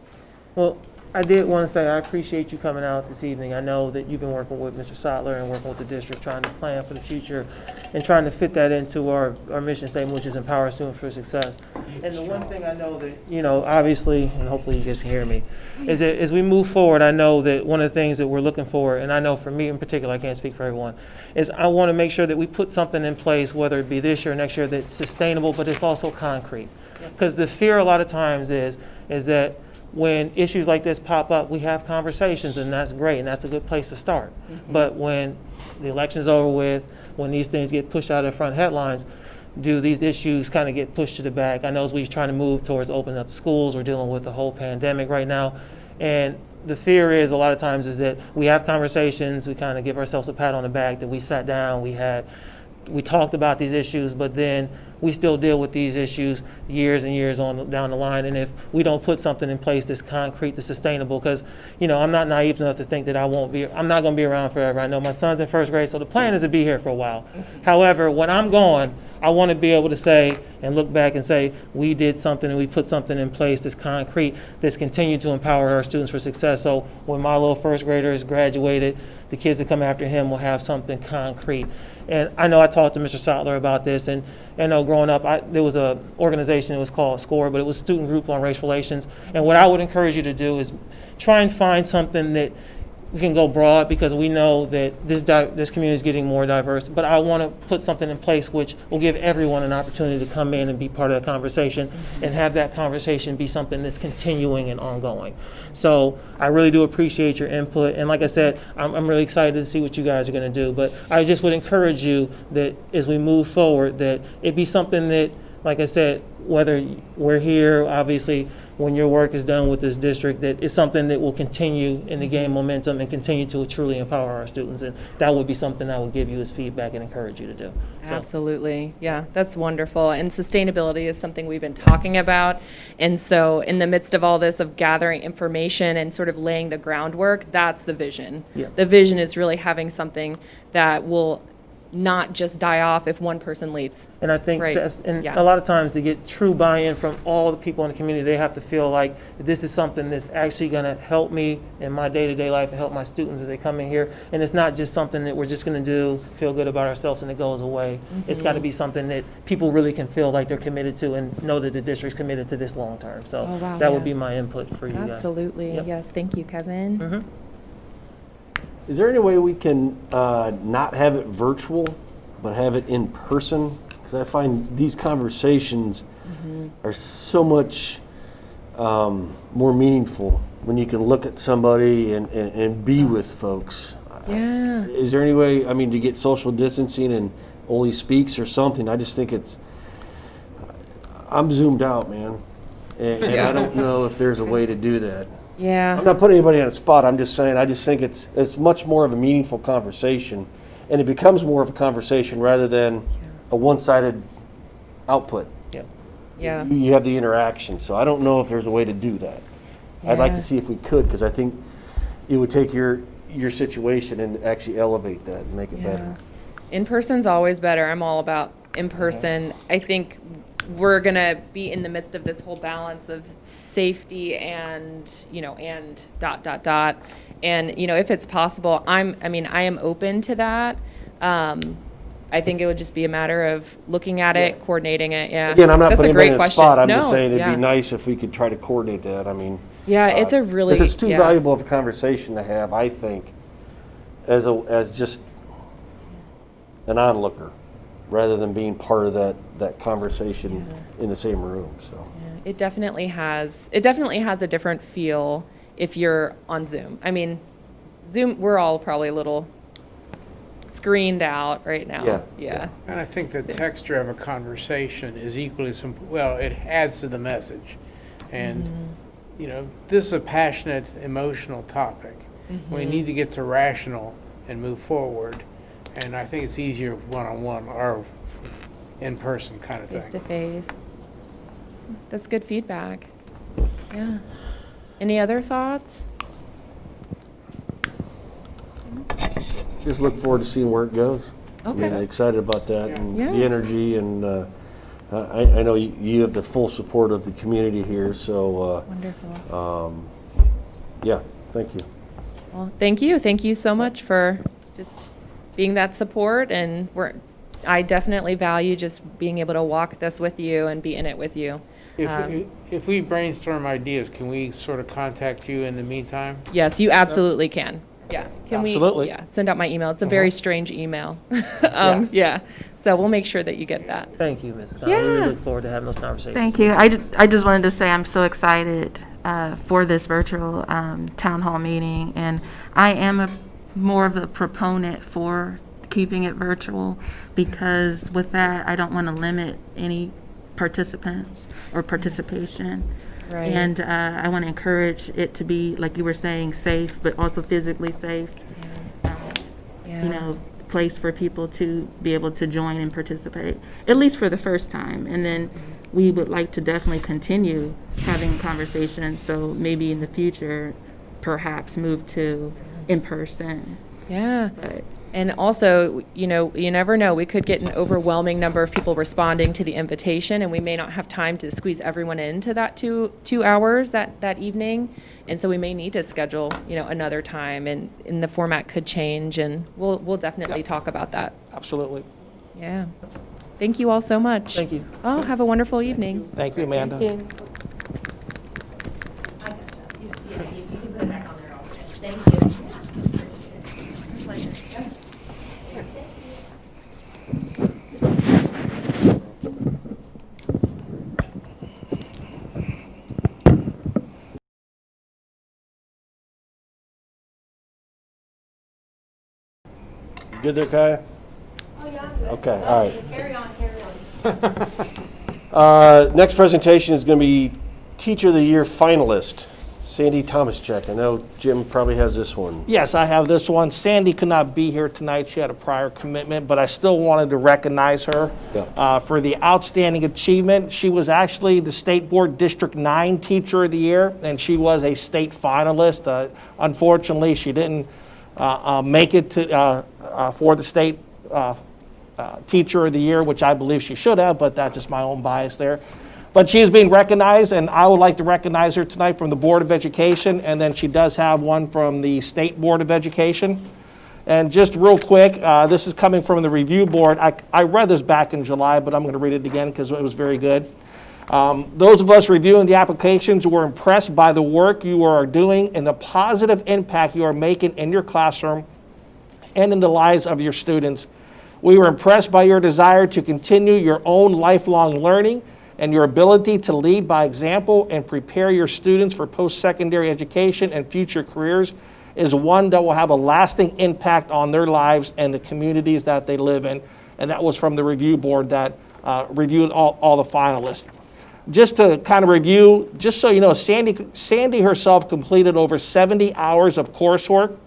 Speaker 7: Well, I did want to say I appreciate you coming out this evening. I know that you've been working with Mr. Sotler and working with the district, trying to plan for the future and trying to fit that into our mission statement, which is empower students for success. And the one thing I know that, you know, obviously, and hopefully you guys can hear me, is that as we move forward, I know that one of the things that we're looking for, and I know for me in particular, I can't speak for everyone, is I want to make sure that we put something in place, whether it be this year or next year, that's sustainable, but it's also concrete. Because the fear a lot of times is that when issues like this pop up, we have conversations, and that's great, and that's a good place to start. But when the election is over with, when these things get pushed out of the front headlines, do these issues kind of get pushed to the back? I know as we're trying to move towards opening up schools, we're dealing with the whole pandemic right now, and the fear is a lot of times is that we have conversations, we kind of give ourselves a pat on the back that we sat down, we talked about these issues, but then we still deal with these issues years and years on down the line. And if we don't put something in place that's concrete, that's sustainable, because, you know, I'm not naive enough to think that I'm not going to be around forever. I know my son's in first grade, so the plan is to be here for a while. However, when I'm gone, I want to be able to say and look back and say, we did something and we put something in place that's concrete, that's continued to empower our students for success. So when my little first grader is graduated, the kids that come after him will have something concrete. And I know I talked to Mr. Sotler about this, and I know growing up, there was an organization that was called SCORE, but it was Student Group on Race Relations. And what I would encourage you to do is try and find something that we can go broad, because we know that this community is getting more diverse, but I want to put something in place which will give everyone an opportunity to come in and be part of the conversation and have that conversation be something that's continuing and ongoing. So I really do appreciate your input, and like I said, I'm really excited to see what you guys are going to do, but I just would encourage you that as we move forward, that it be something that, like I said, whether we're here, obviously, when your work is done with this district, that it's something that will continue and to gain momentum and continue to truly empower our students. And that would be something I would give you as feedback and encourage you to do. So.
Speaker 10: Absolutely. Yeah, that's wonderful. And sustainability is something we've been talking about. And so in the midst of all this, of gathering information and sort of laying the groundwork, that's the vision.
Speaker 7: Yeah.
Speaker 10: The vision is really having something that will not just die off if one person leaves.
Speaker 7: And I think
Speaker 10: Right.
Speaker 7: that's, and
Speaker 10: Yeah.
Speaker 7: a lot of times to get true buy-in from all the people in the community, they have to feel like this is something that's actually going to help me in my day-to-day life and help my students as they come in here. And it's not just something that we're just going to do, feel good about ourselves, and it goes away. It's got to be something that people really can feel like they're committed to and know that the district's committed to this long term. So
Speaker 10: Oh, wow,
Speaker 7: that would
Speaker 10: yeah.
Speaker 7: be my input for you guys.
Speaker 10: Absolutely.
Speaker 7: Yep.
Speaker 10: Yes. Thank you, Kevin.
Speaker 1: Is there any way we can not have it virtual, but have it in person? Because I find these conversations are so much more meaningful when you can look at somebody and be with folks.
Speaker 10: Yeah.
Speaker 1: Is there any way, I mean, to get social distancing and only speaks or something? I just think I'm zoomed out, man. And I don't know if there's a way to do that.
Speaker 10: Yeah.
Speaker 1: I'm not putting anybody on a spot. I'm just saying, I just think it's much more of a meaningful conversation, and it becomes more of a conversation rather than a one-sided output.
Speaker 10: Yeah.
Speaker 1: You have the interaction, so I don't know if there's a way to do that. I'd like
Speaker 10: Yeah.
Speaker 1: to see if we could, because I think it would take your situation and actually elevate that and make it better.
Speaker 10: In person's always better. I'm all about in person. I think we're gonna be in the midst of this whole balance of safety and and ... And if it's possible, I am open to that. I think it would just be a matter of looking at it, coordinating it. Yeah.
Speaker 1: Again, I'm not
Speaker 10: That's
Speaker 1: putting
Speaker 10: a great
Speaker 1: anybody on a
Speaker 10: question.
Speaker 1: spot. I'm
Speaker 10: No,
Speaker 1: just saying it'd
Speaker 10: yeah.
Speaker 1: be nice if we could try to coordinate that. I mean,
Speaker 10: Yeah, it's a really
Speaker 1: because it's too
Speaker 10: yeah.
Speaker 1: valuable of a conversation to have, I think, as just an onlooker, rather than being part of that conversation in the same room. So
Speaker 10: It definitely has a different feel if you're on Zoom. I mean, Zoom, we're all probably a little screened out right now. Yeah.
Speaker 9: And I think the texture of a conversation is equally as well, it adds to the message. And you know, this is a passionate, emotional topic. We need to get to rational and move forward. And I think it's easier one-on-one or in-person kind of
Speaker 10: Face to
Speaker 9: thing.
Speaker 10: face. That's good feedback. Yeah. Any other thoughts?
Speaker 1: Just look forward to seeing where it goes. I mean,
Speaker 10: Okay.
Speaker 1: excited about that and
Speaker 10: Yeah.
Speaker 1: the energy, and I know you have the full support of the community here, so
Speaker 10: Wonderful.
Speaker 1: yeah, thank you.
Speaker 10: Well, thank you. Thank you so much for just being that support, and I definitely value just being able to walk this with you and be in it with you.
Speaker 9: If we brainstorm ideas, can we sort of contact you in the meantime?
Speaker 10: Yes, you absolutely can. Yeah. Can
Speaker 2: Absolutely.
Speaker 10: we? Yeah. Send out my email. It's a very strange email. Yeah. So we'll make sure that you get that.
Speaker 7: Thank you, Mrs. Conley. We
Speaker 10: Yeah.
Speaker 7: look forward to having those conversations.
Speaker 11: Thank you. I just wanted to say I'm so excited for this virtual town hall meeting, and I am more of a proponent for keeping it virtual, because with that, I don't want to limit any participants or participation.
Speaker 10: Right.
Speaker 11: And I want to encourage it to be, like you were saying, safe, but also physically safe.
Speaker 10: Yeah.
Speaker 11: You know, place for people to be able to join and participate, at least for the first time. And then we would like to definitely continue having conversations, so maybe in the future, perhaps move to in person.
Speaker 10: Yeah.
Speaker 11: But
Speaker 10: And also, you know, you never know. We could get an overwhelming number of people responding to the invitation, and we may not have time to squeeze everyone into that two hours that evening. And so we may need to schedule, you know, another time, and the format could change, and we'll definitely talk about that.
Speaker 2: Absolutely.
Speaker 10: Yeah. Thank you all so much.
Speaker 7: Thank you.
Speaker 10: Oh, have a wonderful evening.
Speaker 2: Thank you, Amanda.
Speaker 1: Good there, Kaya? Oh, yeah. Okay, all right.
Speaker 8: Carry on.
Speaker 1: Next presentation is going to be Teacher of the Year finalist, Sandy Thomaschek. I know Jim probably has this one.
Speaker 2: Yes, I have this one. Sandy could not be here tonight. She had a prior commitment, but I still wanted to recognize her for the outstanding achievement. She was actually the State Board District 9 Teacher of the Year, and she was a state finalist. Unfortunately, she didn't make it to for the state Teacher of the Year, which I believe she should have, but that's just my own bias there. But she is being recognized, and I would like to recognize her tonight from the Board of Education, and then she does have one from the State Board of Education. And just real quick, this is coming from the review board. I read this back in July, but I'm going to read it again because it was very good. Those of us reviewing the applications were impressed by the work you are doing and the positive impact you are making in your classroom and in the lives of your students. We were impressed by your desire to continue your own lifelong learning and your ability to lead by example and prepare your students for post-secondary education and future careers is one that will have a lasting impact on their lives and the communities that they live in. And that was from the review board that reviewed all the finalists. Just to kind of review, just so you know, Sandy herself completed over 70 hours of coursework,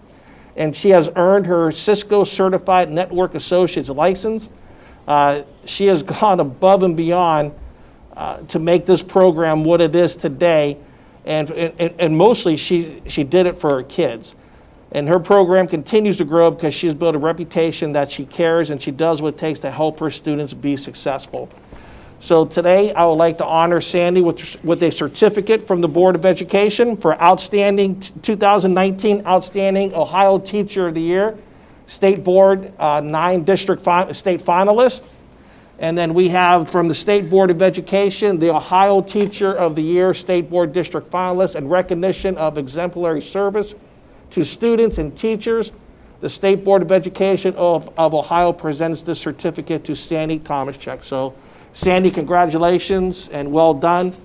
Speaker 2: and she has earned her Cisco Certified Network Associate's license. She has gone above and beyond to make this program what it is today, and mostly she did it for her kids. And her program continues to grow because she's built a reputation that she cares and she does what it takes to help her students be successful. So today, I would like to honor Sandy with a certificate from the Board of Education for outstanding 2019 Outstanding Ohio Teacher of the Year, State Board 9 District State Finalist. And then we have from the State Board of Education, the Ohio Teacher of the Year, State Board District Finalist, and recognition of exemplary service to students and teachers. The State Board of Education of Ohio presents this certificate to Sandy Thomaschek. So Sandy, congratulations and well done.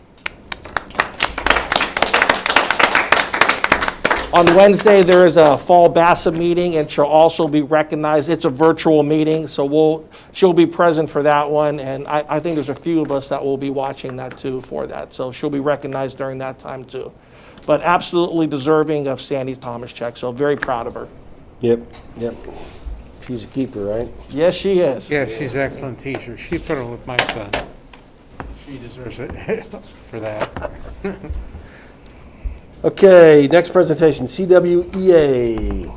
Speaker 2: On Wednesday, there is a fall BASA meeting, and she'll also be recognized. It's a virtual meeting, so she'll be present for that one, and I think there's a few of us that will be watching that too for that. So she'll be recognized during that time too. but absolutely deserving of Sandy Thomas check. So very proud of her.
Speaker 1: Yep. She's a keeper, right?
Speaker 2: Yes, she is.
Speaker 9: Yeah, she's an excellent teacher. She put her with my son. She deserves it for that.
Speaker 1: Okay, next presentation, CWEA.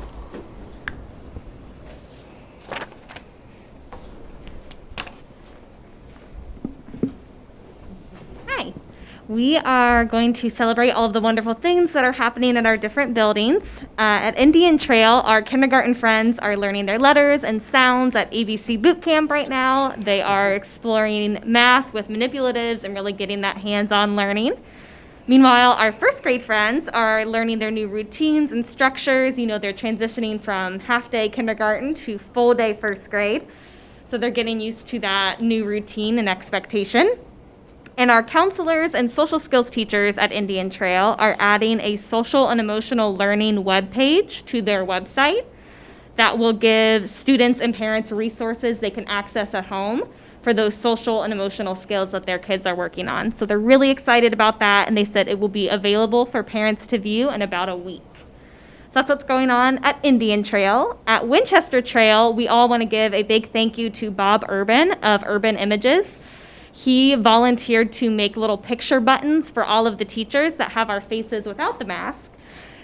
Speaker 4: Hi. We are going to celebrate all of the wonderful things that are happening at our different buildings. At Indian Trail, our kindergarten friends are learning their letters and sounds at ABC Boot Camp right now. They are exploring math with manipulatives and really getting that hands-on learning. Meanwhile, our first grade friends are learning their new routines and structures. You know, they're transitioning from half-day kindergarten to full-day first grade. So they're getting used to that new routine and expectation. And our counselors and social skills teachers at Indian Trail are adding a social and emotional learning webpage to their website that will give students and parents resources they can access at home for those social and emotional skills that their kids are working on. So they're really excited about that, and they said it will be available for parents to view in about a week. So that's what's going on at Indian Trail. At Winchester Trail, we all want to give a big thank you to Bob Urban of Urban Images. He volunteered to make little picture buttons for all of the teachers that have our faces without the mask,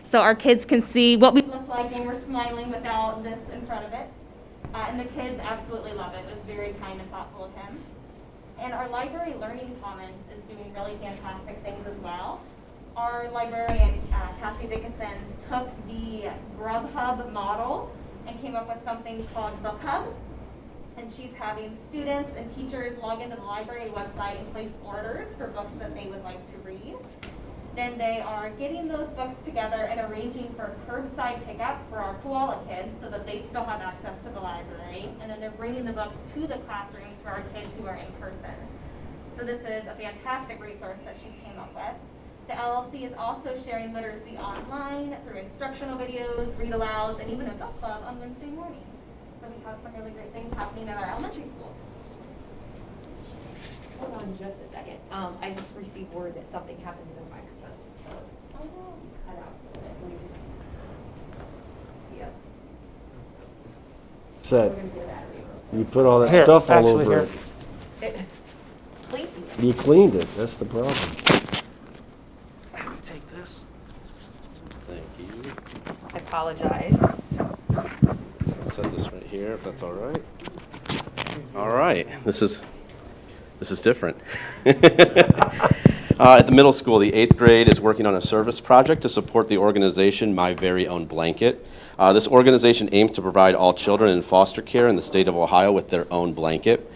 Speaker 4: so our kids can see what we look like when we're smiling without this in front of it. And the kids absolutely love it. It was very kind and thoughtful of him. And our library learning commons is doing really fantastic things as well. Our librarian, Cassie Dickinson, took the Grubhub model and came up with something called Book Hub. And she's having students and teachers log into the library website and place orders for books that they would like to read. Then they are getting those books together and arranging for curbside pickup for our koala kids so that they still have access to the library. And then they're bringing the books to the classrooms for our kids who are in person. So this is a fantastic resource that she came up with. The LLC is also sharing literacy online through instructional videos, read-alouds, and even a book club on Wednesday mornings. So we have some really great things happening at our elementary schools.
Speaker 12: Hold on just a second. I just received word that something happened to the microphone, so cut out a little bit. Let me just, yep.
Speaker 1: Set.
Speaker 12: We're gonna get a battery real quick.
Speaker 1: You put all that
Speaker 2: Here,
Speaker 1: stuff all
Speaker 2: actually,
Speaker 1: over
Speaker 2: here.
Speaker 1: it.
Speaker 12: Please.
Speaker 1: You cleaned it. That's the problem.
Speaker 2: Take this.
Speaker 13: Thank you.
Speaker 12: I apologize.
Speaker 13: Set this right here, if that's all right. All right, this is different. At the middle school, the 8th grade is working on a service project to support the organization My Very Own Blanket. This organization aims to provide all children in foster care in the state of Ohio with their own blanket.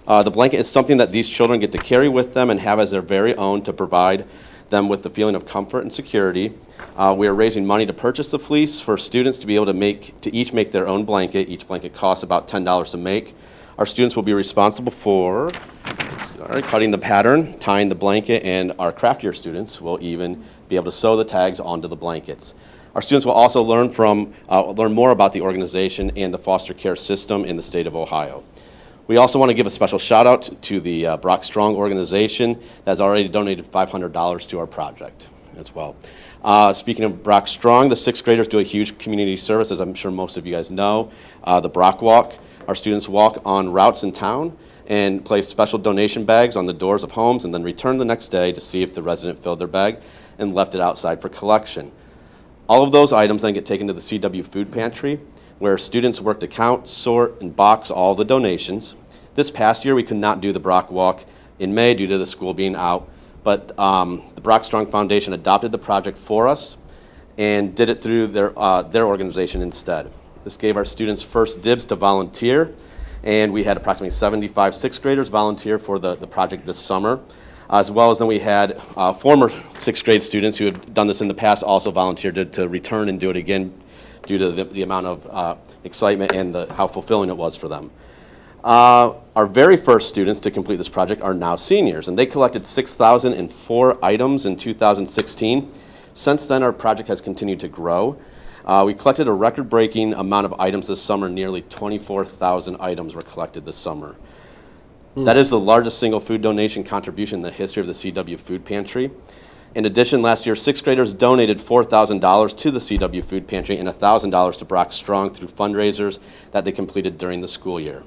Speaker 13: The blanket is something that these children get to carry with them and have as their very own to provide them with the feeling of comfort and security. We are raising money to purchase the fleece for students to be able to each make their own blanket. Each blanket costs about $10 to make. Our students will be responsible for cutting the pattern, tying the blanket, and our craftier students will even be able to sew the tags onto the blankets. Our students will also learn more about the organization and the foster care system in the state of Ohio. We also want to give a special shout out to the Brock Strong organization that has already donated $500 to our project as well. Speaking of Brock Strong, the 6th graders do a huge community service, as I'm sure most of you guys know, the Brock Walk. Our students walk on routes in town and place special donation bags on the doors of homes and then return the next day to see if the resident filled their bag and left it outside for collection. All of those items then get taken to the CW food pantry, where students work to count, sort, and box all the donations. This past year, we could not do the Brock Walk in May due to the school being out, but the Brock Strong Foundation adopted the project for us and did it through their organization instead. This gave our students first dibs to volunteer, and we had approximately 75 6th graders volunteer for the project this summer, as well as then we had former 6th grade students who had done this in the past also volunteered to return and do it again due to the amount of excitement and how fulfilling it was for them. Our very first students to complete this project are now seniors, and they collected 6,004 items in 2016. Since then, our project has continued to grow. We collected a record-breaking amount of items this summer. Nearly 24,000 items were collected this summer. That is the largest single food donation contribution in the history of the CW Food Pantry. In addition, last year, 6th graders donated $4,000 to the CW Food Pantry and $1,000 to Brock Strong through fundraisers that they completed during the school year.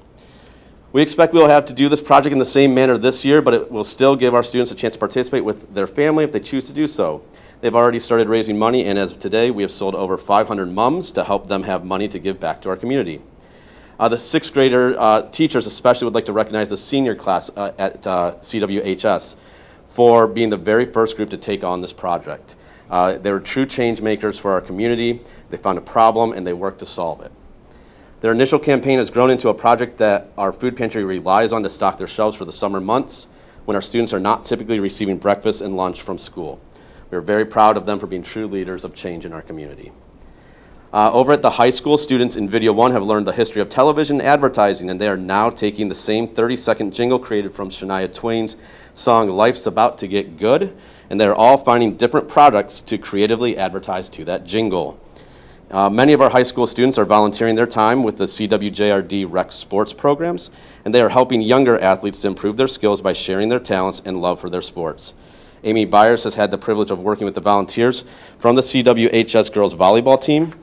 Speaker 13: We expect we'll have to do this project in the same manner this year, but it will still give our students a chance to participate with their family if they choose to do so. They've already started raising money, and as of today, we have sold over 500 mums to help them have money to give back to our community. The 6th grader teachers especially would like to recognize the senior class at CWHS for being the very first group to take on this project. They were true change makers for our community. They found a problem and they worked to solve it. Their initial campaign has grown into a project that our food pantry relies on to stock their shelves for the summer months when our students are not typically receiving breakfast and lunch from school. We are very proud of them for being true leaders of change in our community. Over at the high school, students in Video 1 have learned the history of television advertising, and they are now taking the same 30-second jingle created from Shania Twain's song Life's About to Get Good, and they're all finding different products to creatively advertise to that jingle. Many of our high school students are volunteering their time with the CWJRD rec sports programs, and they are helping younger athletes to improve their skills by sharing their talents and love for their sports. Amy Byers has had the privilege of working with the volunteers from the CWHS girls volleyball team,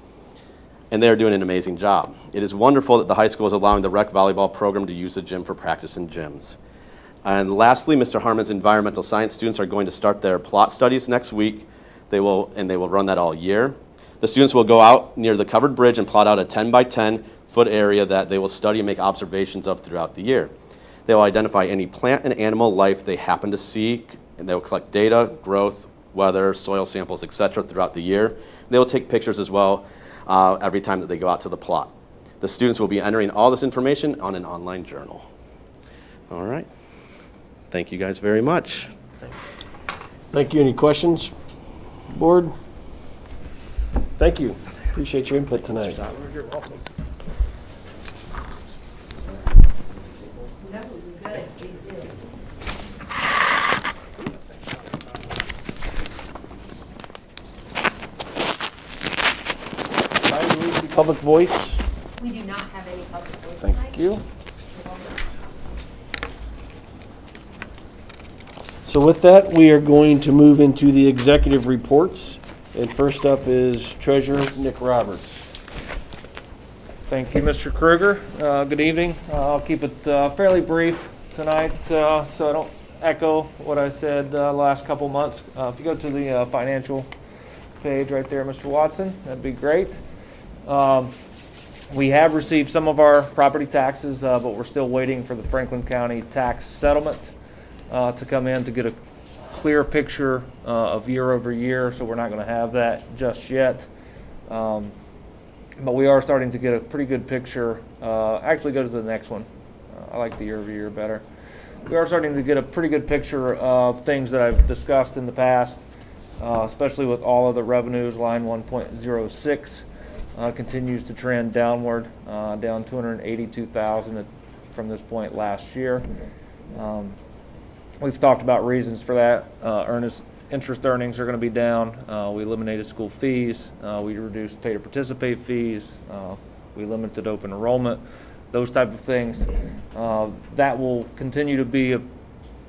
Speaker 13: and they are doing an amazing job. It is wonderful that the high school is allowing the rec volleyball program to use the gym for practice in gyms. And lastly, Mr. Harmon's environmental science students are going to start their plot studies next week. They will run that all year. The students will go out near the covered bridge and plot out a 10 by 10 foot area that they will study and make observations of throughout the year. They will identify any plant and animal life they happen to see, and they will collect data, growth, weather, soil samples, etc. throughout the year. They will take pictures as well every time that they go out to the plot. The students will be entering all this information on an online journal. All right. Thank you guys very much.
Speaker 1: Thank you. Any questions, board? Thank you. Appreciate your input tonight.
Speaker 2: You're welcome.
Speaker 12: No, good, please do.
Speaker 1: Public voice.
Speaker 12: We do not have any public voice
Speaker 1: Thank
Speaker 12: tonight.
Speaker 1: you. So with that, we are going to move into the executive reports. And first up is Treasurer Nick Roberts.
Speaker 3: Thank you, Mr. Kruger. Good evening. I'll keep it fairly brief tonight so I don't echo what I said the last couple months. If you go to the financial page right there, Mr. Watson, that'd be great. We have received some of our property taxes, but we're still waiting for the Franklin County tax settlement to come in to get a clear picture of year over year, so we're not going to have that just yet. But we are starting to get a pretty good picture. Actually, go to the next one. I like the year over year better. We are starting to get a pretty good picture of things that I've discussed in the past, especially with all of the revenues. Line 1.06 continues to trend downward, down 282,000 from this point last year. We've talked about reasons for that. Interest earnings are going to be down. We eliminated school fees. We reduced pay to participate fees. We limited open enrollment, those type of things. That will continue to be a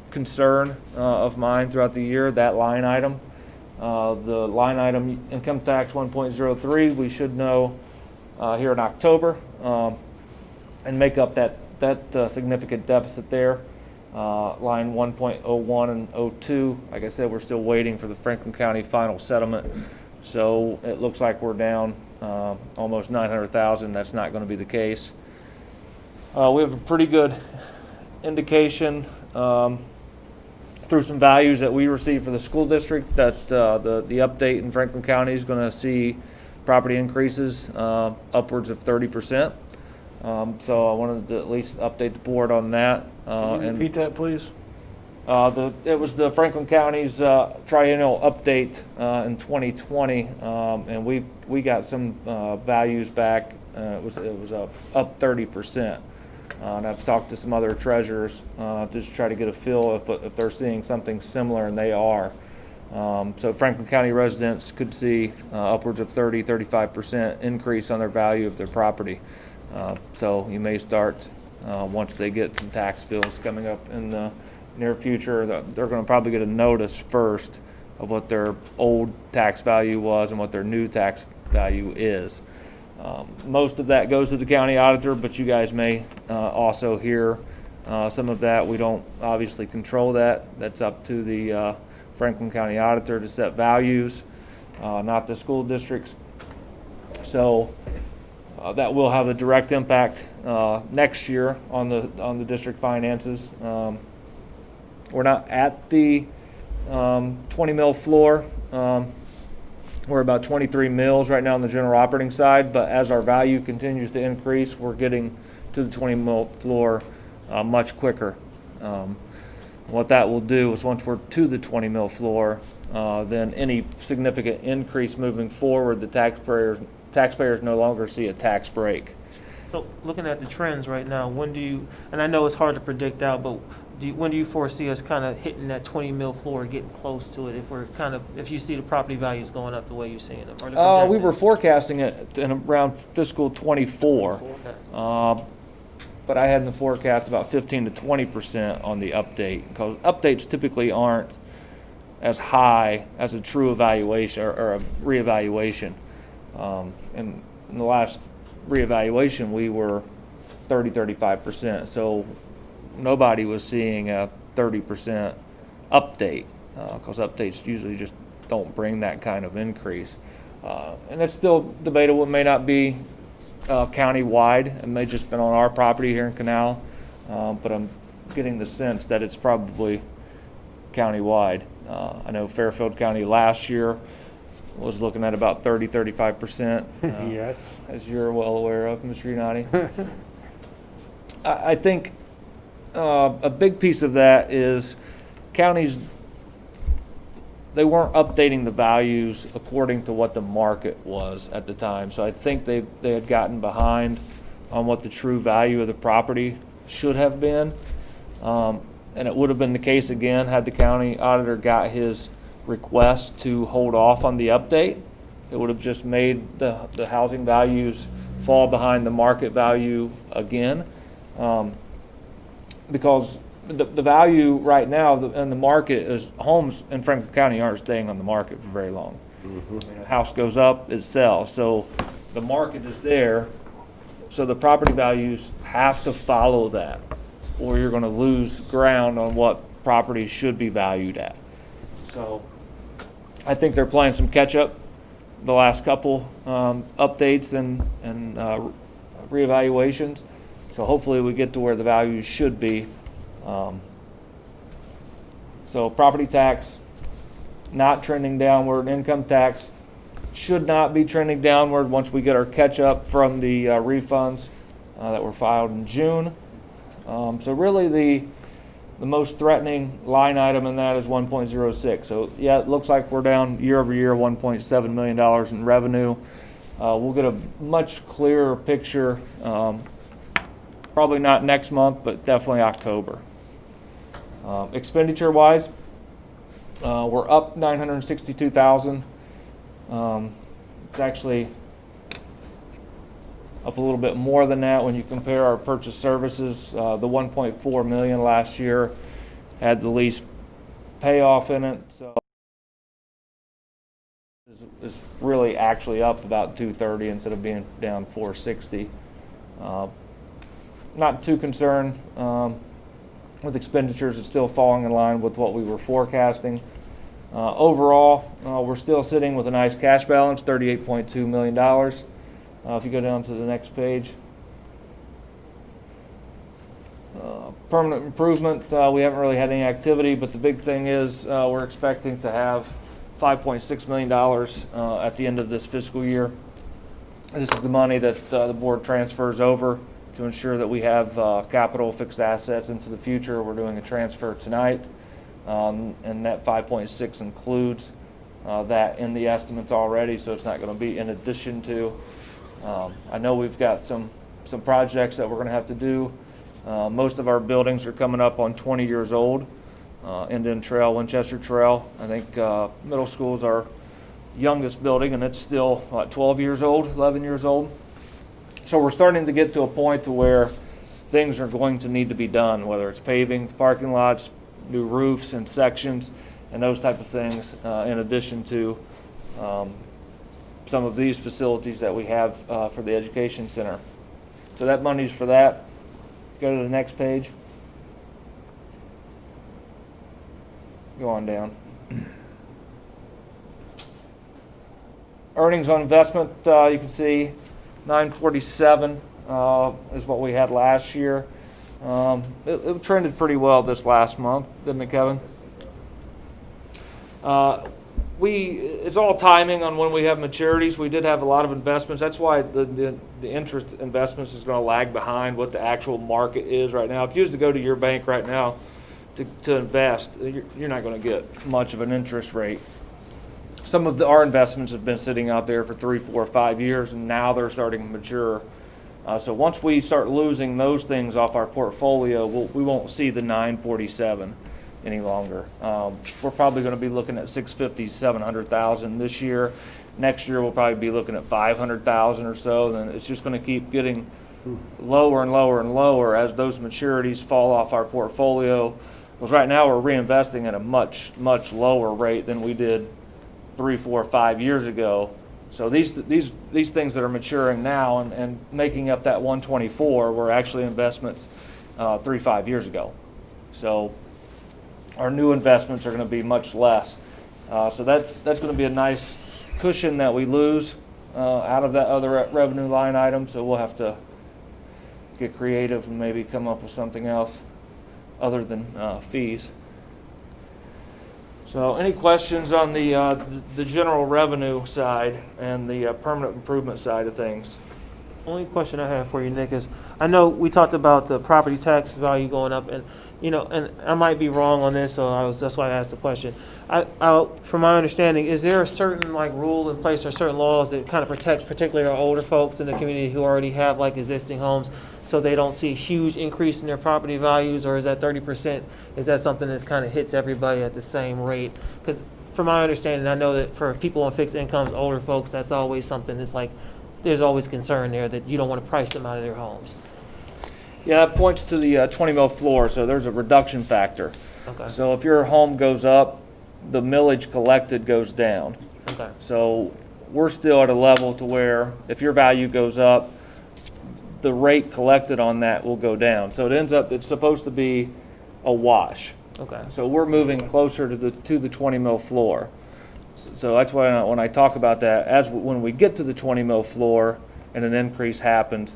Speaker 3: concern of mine throughout the year, that line item. The line item income tax 1.03, we should know here in October and make up that significant deficit there. Line 1.01 and 02, like I said, we're still waiting for the Franklin County final settlement. So it looks like we're down almost 900,000. That's not going to be the case. We have a pretty good indication through some values that we received for the school district that the update in Franklin County is going to see property increases upwards of 30%. So I wanted to at least update the board on that.
Speaker 1: Can you repeat that, please?
Speaker 3: It was the Franklin County's triennial update in 2020, and we got some values back. It was up 30%. And I've talked to some other treasurers to try to get a feel if they're seeing something similar, and they are. So Franklin County residents could see upwards of 30-35% increase on their value of their property. So you may start, once they get some tax bills coming up in the near future, they're going to probably get a notice first of what their old tax value was and what their new tax value is. Most of that goes to the county auditor, but you guys may also hear some of that. We don't obviously control that. That's up to the Franklin County Auditor to set values, not the school districts. So that will have a direct impact next year on the district finances. We're not at the 20 mil floor. We're about 23 mils right now on the general operating side, but as our value continues to increase, we're getting to the 20 mil floor much quicker. What that will do is once we're to the 20 mil floor, then any significant increase moving forward, the taxpayers no longer see a tax break.
Speaker 7: So looking at the trends right now, when do you, and I know it's hard to predict out, but when do you foresee us kind of hitting that 20 mil floor, getting close to it, if you see the property values going up the way you're seeing them? Or the
Speaker 3: We were forecasting it in around fiscal 24, but I had in the forecast about 15 to 20% on the update, because updates typically aren't as high as a true evaluation or a reevaluation. And in the last reevaluation, we were 35%. So nobody was seeing a 30% update, because updates usually just don't bring that kind of increase. And it's still debatable. It may not be county-wide. It may just been on our property here in Canal, but I'm getting the sense that it's probably county-wide. I know Fairfield County last year was looking at about 35%.
Speaker 9: Yes.
Speaker 3: As you're well aware of, Mr. Unati. I think a big piece of that is counties, they weren't updating the values according to what the market was at the time. So I think they had gotten behind on what the true value of the property should have been. And it would have been the case again had the county auditor got his request to hold off on the update. It would have just made the housing values fall behind the market value again. Because the value right now in the market is homes in Franklin County aren't staying on the market for very long.
Speaker 1: Mm-hmm.
Speaker 3: I mean, a house goes up, it sells. So the market is there. So the property values have to follow that, or you're going to lose ground on what property should be valued at. So I think they're playing some catch up the last couple updates and reevaluations. So hopefully we get to where the values should be. So property tax not trending downward. Income tax should not be trending downward once we get our catch up from the refunds that were filed in June. So really the most threatening line item in that is 1.06. So yeah, it looks like we're down year over year $1.7 million in revenue. We'll get a much clearer picture, probably not next month, but definitely October. Expenditure wise, we're up $962,000. It's actually up a little bit more than that when you compare our purchase services. The 1.4 million last year had the lease payoff in it, so it's really actually up about 230 instead of being down 460. Not too concerned with expenditures. It's still falling in line with what we were forecasting. Overall, we're still sitting with a nice cash balance, $38.2 million. If you go down to the next page. Permanent improvement, we haven't really had any activity, but the big thing is we're expecting to have $5.6 million at the end of this fiscal year. This is the money that the board transfers over to ensure that we have capital fixed assets into the future. We're doing a transfer tonight, and that 5.6 includes that in the estimates already, so it's not going to be in addition to. I know we've got some projects that we're going to have to do. Most of our buildings are coming up on 20 years old. Indian Trail, Winchester Trail. I think middle school is our youngest building, and it's still 12 years old, 11 years old. So we're starting to get to a point to where things are going to need to be done, whether it's paving, parking lots, new roofs and sections, and those type of things, in addition to some of these facilities that we have for the education center. So that money's for that. Go to the next page. Go on down. Earnings on investment, you can see 947 is what we had last year. It trended pretty well this last month, didn't it, Kevin? It's all timing on when we have maturities. We did have a lot of investments. That's why the interest investments is going to lag behind what the actual market is right now. If you used to go to your bank right now to invest, you're not going to get much of an interest rate. Some of our investments have been sitting out there for 3, 4, 5 years, and now they're starting to mature. So once we start losing those things off our portfolio, we won't see the 947 any longer. We're probably going to be looking at 650, 700,000 this year. Next year we'll probably be looking at 500,000 or so. Then it's just going to keep getting lower and lower and lower as those maturities fall off our portfolio. Because right now we're reinvesting at a much, much lower rate than we did 3, 4, 5 years ago. So these things that are maturing now and making up that 124 were actually investments 3, 5 years ago. So our new investments are going to be much less. So that's going to be a nice cushion that we lose out of that other revenue line item. So we'll have to get creative and maybe come up with something else other than fees. So any questions on the general revenue side and the permanent improvement side of things?
Speaker 7: Only question I have for you, Nick, is I know we talked about the property tax value going up, and and I might be wrong on this, so that's why I asked the question. From my understanding, is there a certain rule in place or certain laws that kind of protect particularly our older folks in the community who already have existing homes, so they don't see a huge increase in their property values, or is that 30%? Is that something that kind of hits everybody at the same rate? Because from my understanding, I know that for people on fixed incomes, older folks, that's always something that's there's always concern there that you don't want to price them out of their homes.
Speaker 3: Yeah, it points to the 20 mil floor, so there's a reduction factor.
Speaker 7: Okay.
Speaker 3: So if your home goes up, the millage collected goes down.
Speaker 7: Okay.
Speaker 3: So we're still at a level to where if your value goes up, the rate collected on that will go down. So it's supposed to be a wash.
Speaker 7: Okay.
Speaker 3: So we're moving closer to the 20 mil floor. So that's why when I talk about that, when we get to the 20 mil floor and an increase happens,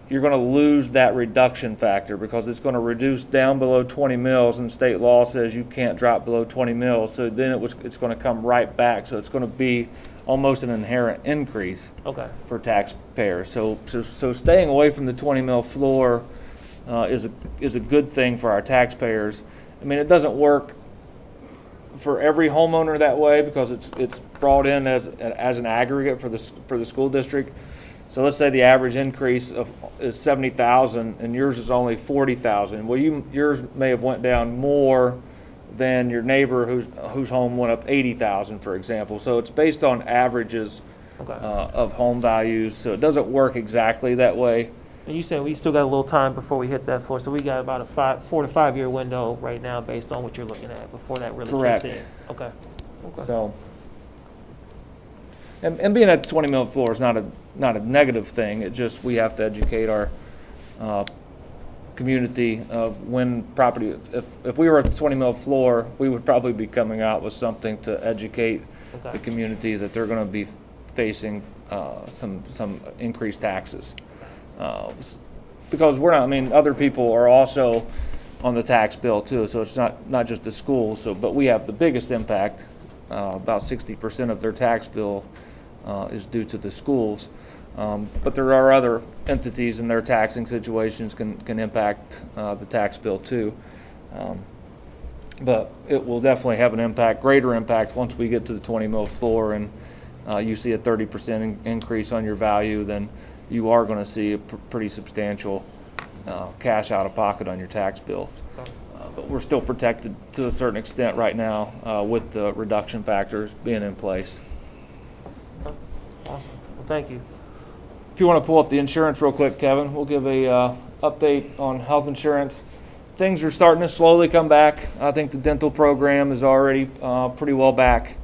Speaker 3: you're going to lose that reduction factor because it's going to reduce down below 20 mils, and state law says you can't drop below 20 mils. So then it's going to come right back. So it's going to be almost an inherent increase for taxpayers. So staying away from the 20 mil floor is a good thing for our taxpayers. I mean, it doesn't work for every homeowner that way because it's brought in as an aggregate for the school district. So let's say the average increase is 70,000 and yours is only 40,000. Well, yours may have went down more than your neighbor whose home went up 80,000, for example. So it's based on averages of home values. So it doesn't work exactly that way.
Speaker 7: And you said we still got a little time before we hit that floor, so we got about a 4 to 5 year window right now based on what you're looking at before that really
Speaker 3: Correct.
Speaker 7: kicks in. Okay.
Speaker 3: So, and being at the 20 mil floor is not a negative thing. It just we have to educate our community of when property. If we were at the 20 mil floor, we would probably be coming out with something to educate the community that they're going to be facing some increased taxes. Because we're not. I mean, other people are also on the tax bill too. So it's not just the schools. But we have the biggest impact. About 60% of their tax bill is due to the schools. But there are other entities and their taxing situations can impact the tax bill too. But it will definitely have an impact, greater impact once we get to the 20 mil floor and you see a 30% increase on your value, then you are going to see a pretty substantial cash out of pocket on your tax bill. But we're still protected to a certain extent right now with the reduction factors being in place.
Speaker 7: Awesome. Well, thank you.
Speaker 3: If you want to pull up the insurance real quick, Kevin, we'll give a update on health insurance. things are starting to slowly come back. I think the dental program is already pretty well back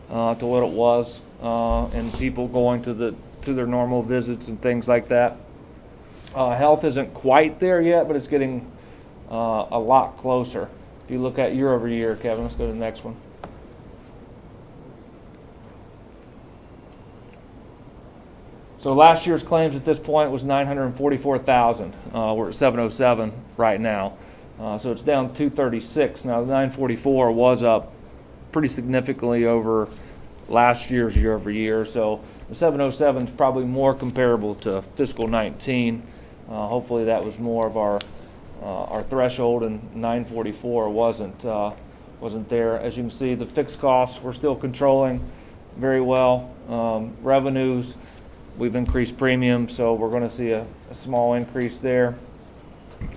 Speaker 3: to what it was, and people going to their normal visits and things like that. Health isn't quite there yet, but it's getting a lot closer. If you look at year over year, Kevin, let's go to the next one. So last year's claims at this point was 944,000. We're at 707 right now. So it's down 236. Now the 944 was up pretty significantly over last year's year over year. So the 707 is probably more comparable to fiscal 19. Hopefully that was more of our threshold, and 944 wasn't there. As you can see, the fixed costs we're still controlling very well. Revenues, we've increased premiums, so we're going to see a small increase there.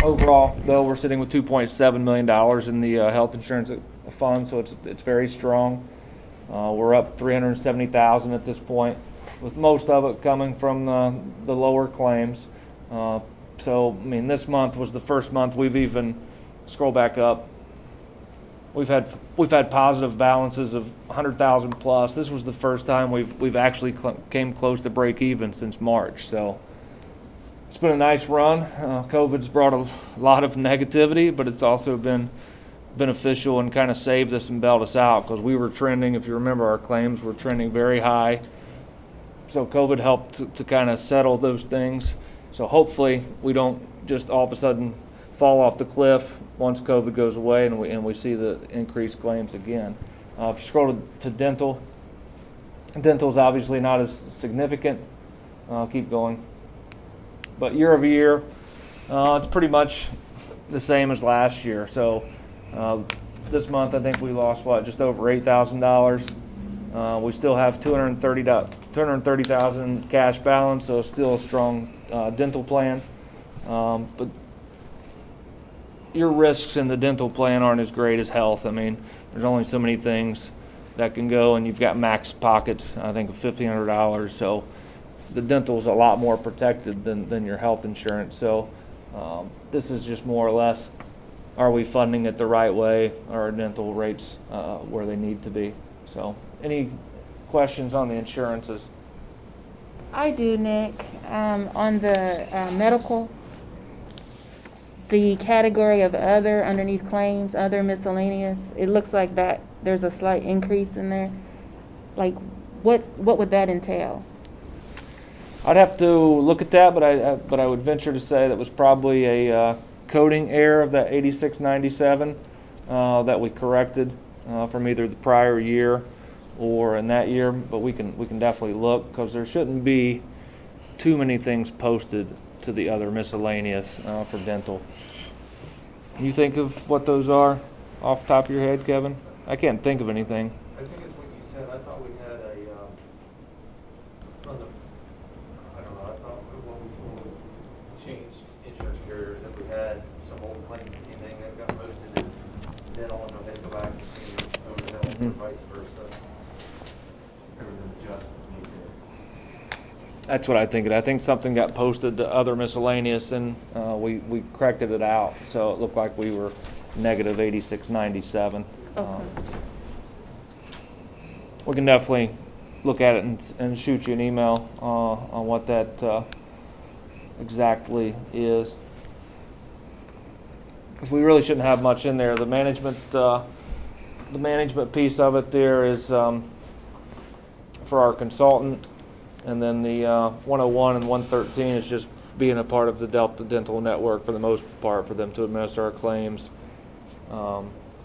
Speaker 3: Overall, though, we're sitting with $2.7 million in the health insurance fund, so it's very strong. We're up $370,000 at this point, with most of it coming from the lower claims. So, I mean, this month was the first month we've even, scroll back up, we've had positive balances of 100,000 plus. This was the first time we've actually came close to break even since March. So it's been a nice run. COVID's brought a lot of negativity, but it's also been beneficial and kind of saved us and bailed us out, because we were trending, if you remember, our claims were trending very high. So COVID helped to kind of settle those things. So hopefully we don't just all of a sudden fall off the cliff once COVID goes away and we see the increased claims again. If you scroll to dental, dental is obviously not as significant. Keep going. But year over year, it's pretty much the same as last year. So this month I think we lost, just over $8,000. We still have $230,000 cash balance, so still a strong dental plan. But your risks in the dental plan aren't as great as health. I mean, there's only so many things that can go, and you've got max pockets, I think, of $1,500. So the dental is a lot more protected than your health insurance. So this is just more or less, are we funding it the right way? Are our dental rates where they need to be? So any questions on the insurances?
Speaker 11: I do, Nick. On the medical, the category of other underneath claims, other miscellaneous, it looks like that there's a slight increase in there. Like, what would that entail?
Speaker 3: I'd have to look at that, but I would venture to say that was probably a coding error of that 8697 that we corrected from either the prior year or in that year. But we can definitely look, because there shouldn't be too many things posted to the other miscellaneous for dental. Can you think of what those are off the top of your head, Kevin? I can't think of anything.
Speaker 14: I think it's what you said. I thought we had I don't know, I thought when we changed insurance carriers that we had some old claims that came in that got posted as dental, and they had to go back and see it over to health, or vice versa. There was an adjustment made there.
Speaker 3: That's what I think. I think something got posted to other miscellaneous, and we corrected it out, so it looked like we were negative 8697.
Speaker 11: Okay.
Speaker 3: We can definitely look at it and shoot you an email on what that exactly is, because we really shouldn't have much in there. The management piece of it there is for our consultant. And then the 101 and 113 is just being a part of the Delta Dental Network for the most part, for them to administer our claims.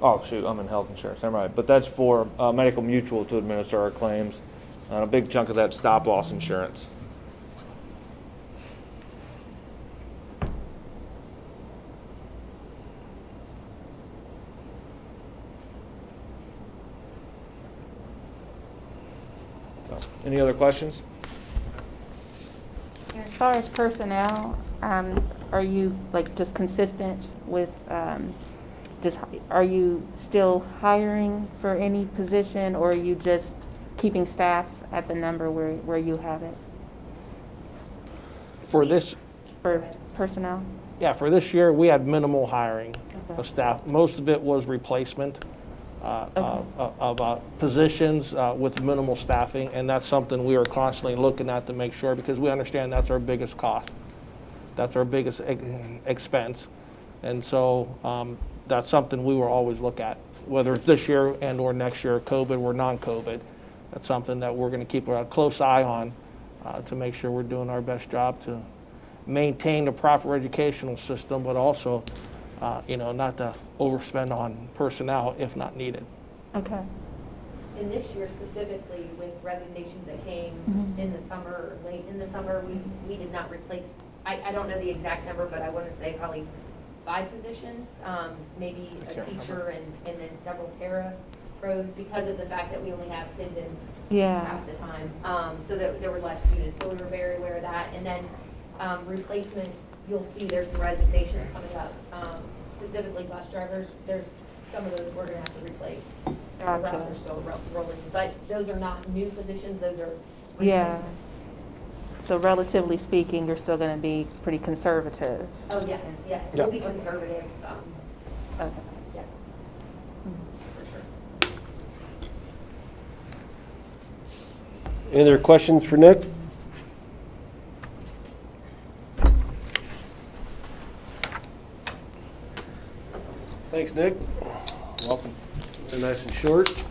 Speaker 3: Oh, shoot, I'm in health insurance. Never mind. But that's for Medical Mutual to administer our claims. A big chunk of that stop-loss insurance. So, any other questions?
Speaker 11: As far as personnel, are you just consistent with are you still hiring for any position, or are you just keeping staff at the number where you have it
Speaker 2: For this,
Speaker 11: for personnel?
Speaker 2: Yeah, for this year, we had minimal hiring of staff. Most of it was replacement of positions with minimal staffing, and that's something we are constantly looking at to make sure, because we understand that's our biggest cost. That's our biggest expense. And so that's something we will always look at, whether it's this year and or next year, COVID or non-COVID. That's something that we're going to keep a close eye on to make sure we're doing our best job to maintain the proper educational system, but also, not to overspend on personnel if not needed.
Speaker 12: Okay. And this year specifically with resignations that came in the summer, or late in the summer, we did not replace, I don't know the exact number, but I want to say probably 5 positions, maybe a teacher and then several para pros, because of the fact that we only have kids in half the time. So that there were less students. So we were very aware of that. And then replacement, you'll see there's some resignations coming up. Specifically bus drivers, there's some of those we're going to have to replace.
Speaker 8: Gotcha.
Speaker 12: The routes are still rolling. But those are not new positions, those are
Speaker 8: Yeah.
Speaker 12: replacements.
Speaker 8: So relatively speaking, you're still going to be pretty conservative.
Speaker 12: Oh, yes, yes.
Speaker 2: Yeah.
Speaker 12: We'll be conservative.
Speaker 8: Okay.
Speaker 12: Yeah. For sure.
Speaker 1: Any other questions for Nick? Thanks, Nick.
Speaker 3: Welcome.
Speaker 1: Very nice and short.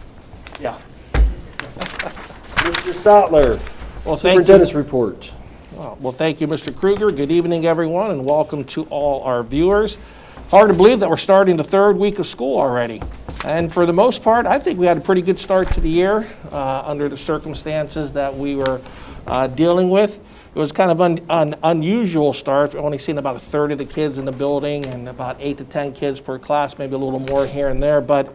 Speaker 1: Yeah. Mr. Sattler,
Speaker 2: Well, thank you.
Speaker 1: Superintendent's report.
Speaker 2: Well, thank you, Mr. Kruger. Good evening, everyone, and welcome to all our viewers. Hard to believe that we're starting the 3rd week of school already. And for the most part, I think we had a pretty good start to the year under the circumstances that we were dealing with. It was kind of an unusual start. We've only seen about 1/3 of the kids in the building and about 8 to 10 kids per class, maybe a little more here and there. But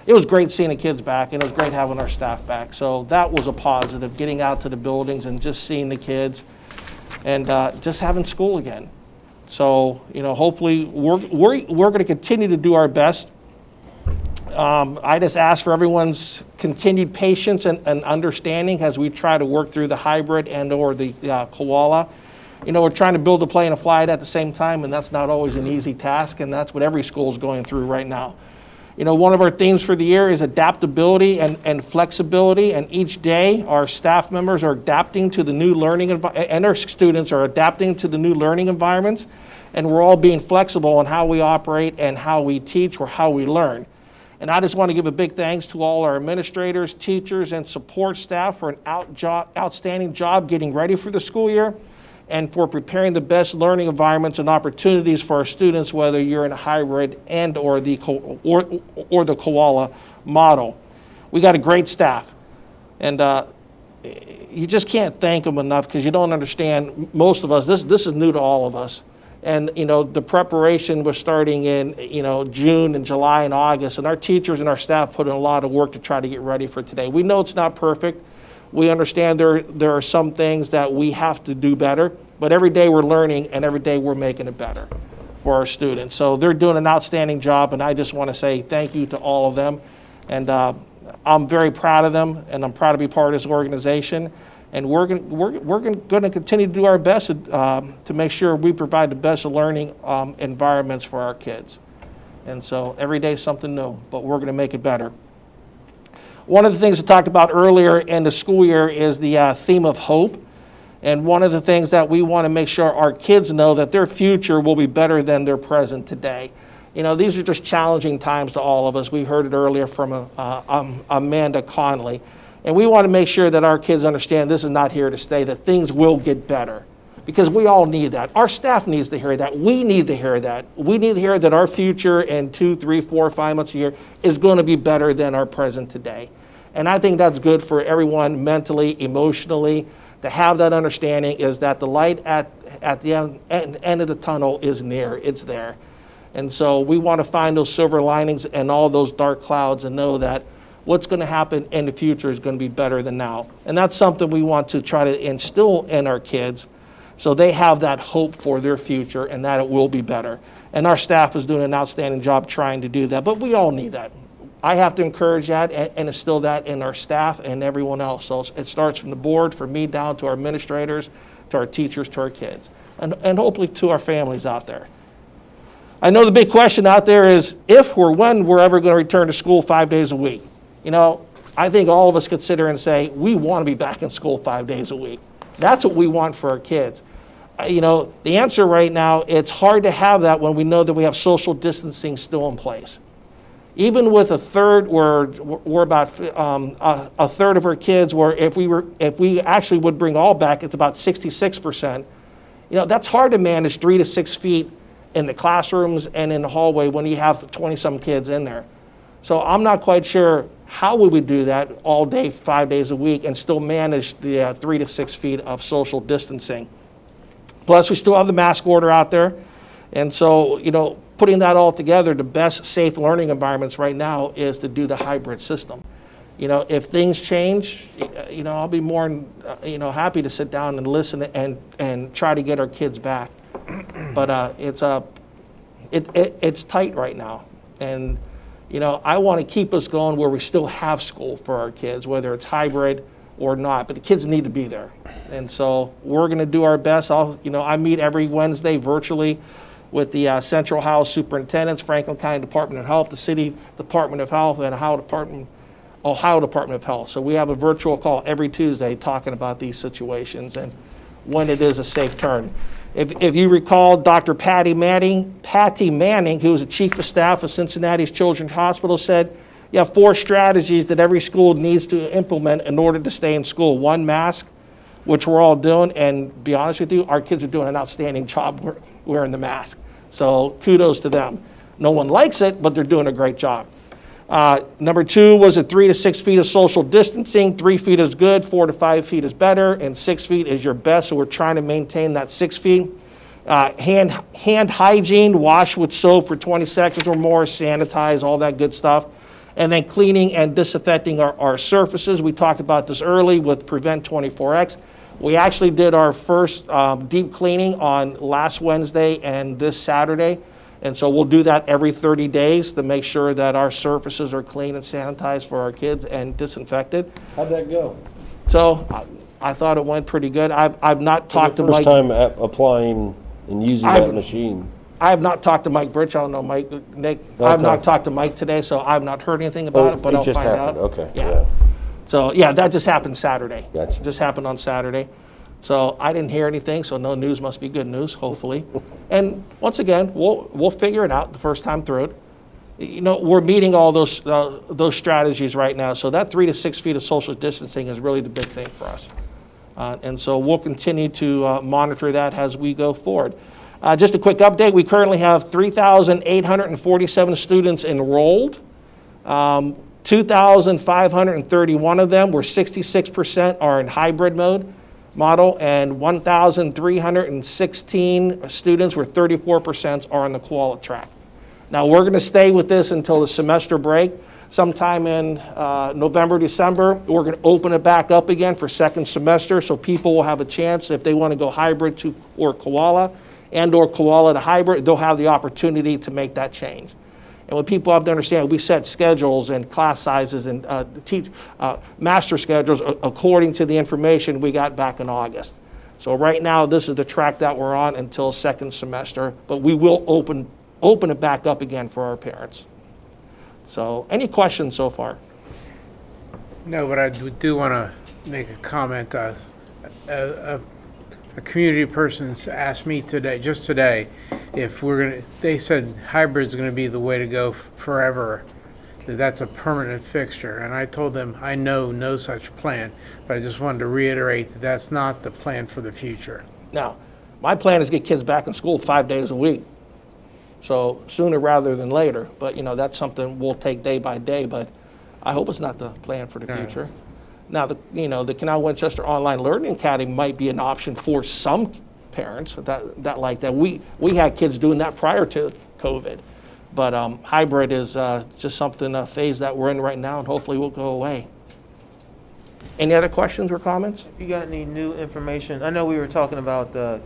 Speaker 2: it was great seeing the kids back, and it was great having our staff back. So that was a positive, getting out to the buildings and just seeing the kids and just having school again. So, hopefully we're going to continue to do our best. I just ask for everyone's continued patience and understanding as we try to work through the hybrid and or the koala. We're trying to build a plane and fly it at the same time, and that's not always an easy task, and that's what every school is going through right now. One of our themes for the year is adaptability and flexibility, and each day our staff members are adapting to the new learning and our students are adapting to the new learning environments, and we're all being flexible on how we operate and how we teach or how we learn. And I just want to give a big thanks to all our administrators, teachers, and support staff for an outstanding job getting ready for the school year and for preparing the best learning environments and opportunities for our students, whether you're in a hybrid and or the koala model. We got a great staff, and you just can't thank them enough, because you don't understand, most of us, this is new to all of us. And, the preparation was starting in, June and July and August, and our teachers and our staff put in a lot of work to try to get ready for today. We know it's not perfect. We understand there are some things that we have to do better, but every day we're learning and every day we're making it better for our students. So they're doing an outstanding job, and I just want to say thank you to all of them. And I'm very proud of them, and I'm proud to be part of this organization. And we're going to continue to do our best to make sure we provide the best learning environments for our kids. And so every day is something new, but we're going to make it better. One of the things I talked about earlier in the school year is the theme of hope. And one of the things that we want to make sure our kids know that their future will be better than their present today. These are just challenging times to all of us. We heard it earlier from Amanda Conley. And we want to make sure that our kids understand this is not here to stay, that things will get better. Because we all need that. Our staff needs to hear that. We need to hear that. We need to hear that our future in 2, 3, 4, 5 months a year is going to be better than our present today. And I think that's good for everyone mentally, emotionally, to have that understanding is that the light at the end of the tunnel is near. It's there. And so we want to find those silver linings and all those dark clouds and know that what's going to happen in the future is going to be better than now. And that's something we want to try to instill in our kids so they have that hope for their future and that it will be better. And our staff is doing an outstanding job trying to do that, but we all need that. I have to encourage that and instill that in our staff and everyone else. So it starts from the board, from me down to our administrators, to our teachers, to our kids, and hopefully to our families out there. I know the big question out there is if or when we're ever going to return to school 5 days a week. You know, I think all of us could sit here and say, we want to be back in school 5 days a week. That's what we want for our kids. You know, the answer right now, it's hard to have that when we know that we have social distancing still in place. Even with a third, we're about a third of our kids, where if we actually would bring all back, it's about 66%. You know, that's hard to manage 3 to 6 feet in the classrooms and in the hallway when you have 20-some kids in there. So I'm not quite sure how we would do that all day, 5 days a week, and still manage the 3 to 6 feet of social distancing. Plus, we still have the mask order out there. And so, you know, putting that all together, the best safe learning environments right now is to do the hybrid system. You know, if things change, you know, I'll be more, you know, happy to sit down and listen and try to get our kids back. But it's tight right now. And, you know, I want to keep us going where we still have school for our kids, whether it's hybrid or not, but the kids need to be there. And so we're going to do our best. I meet every Wednesday virtually with the Central Ohio Superintendents, Franklin County Department of Health, the City Department of Health, and Ohio Department of Health. So we have a virtual call every Tuesday talking about these situations and when it is a safe turn. If you recall, Dr. Patty Manning, who was the Chief of Staff of Cincinnati's Children's Hospital, said, you have 4 strategies that every school needs to implement in order to stay in school. 1, mask, which we're all doing, and be honest with you, our kids are doing an outstanding job wearing the mask. So kudos to them. No one likes it, but they're doing a great job. Number 2 was 3 to 6 feet of social distancing. 3 feet is good, 4 to 5 feet is better, and 6 feet is your best. So we're trying to maintain that 6 feet. Hand hygiene, wash with soap for 20 seconds or more, sanitize, all that good stuff. And then cleaning and disinfecting our surfaces. We talked about this early with Prevent 24X. We actually did our first deep cleaning on last Wednesday and this Saturday. And so we'll do that every 30 days to make sure that our surfaces are clean and sanitized for our kids and disinfected.
Speaker 1: How'd that go?
Speaker 2: So I thought it went pretty good. I've not talked to Mike.
Speaker 1: First time applying and using that machine.
Speaker 2: I have not talked to Mike Bridge. I don't know Mike, Nick. Okay. I've not talked to Mike today, so I've not heard anything about it, but I'll find out.
Speaker 1: Okay.
Speaker 2: Yeah. So yeah, that just happened Saturday.
Speaker 1: Gotcha.
Speaker 2: Just happened on Saturday. So I didn't hear anything, so no news must be good news, hopefully. And once again, we'll figure it out the first time through it. You know, we're meeting all those strategies right now, so that 3 to 6 feet of social distancing is really the big thing for us. And so we'll continue to monitor that as we go forward. Just a quick update, we currently have 3,847 students enrolled. 2,531 of them, where 66% are in hybrid model, and 1,316 students, where 34% are on the quality track. Now we're going to stay with this until the semester break. Sometime in November, December, we're going to open it back up again for second semester, so people will have a chance if they want to go hybrid to or Koala to hybrid, they'll have the opportunity to make that change. And what people have to understand, we set schedules and class sizes and master schedules according to the information we got back in August. So right now, this is the track that we're on until second semester, but we will open it back up again for our parents. So any questions so far?
Speaker 9: No, but I do want to make a comment. A community person's asked me just today, if they said hybrid's going to be the way to go forever, that's a permanent fixture. And I told them I know no such plan, but I just wanted to reiterate that that's not the plan for the future.
Speaker 2: Now, my plan is to get kids back in school 5 days a week. So sooner rather than later, but you know, that's something we'll take day by day, but I hope it's not the plan for the future. Now, the Canal Winchester Online Learning Academy might be an option for some parents that like that. We had kids doing that prior to COVID, but hybrid is just something, a phase that we're in right now, and hopefully will go away. Any other questions or comments?
Speaker 7: You got any new information? I know we were talking about the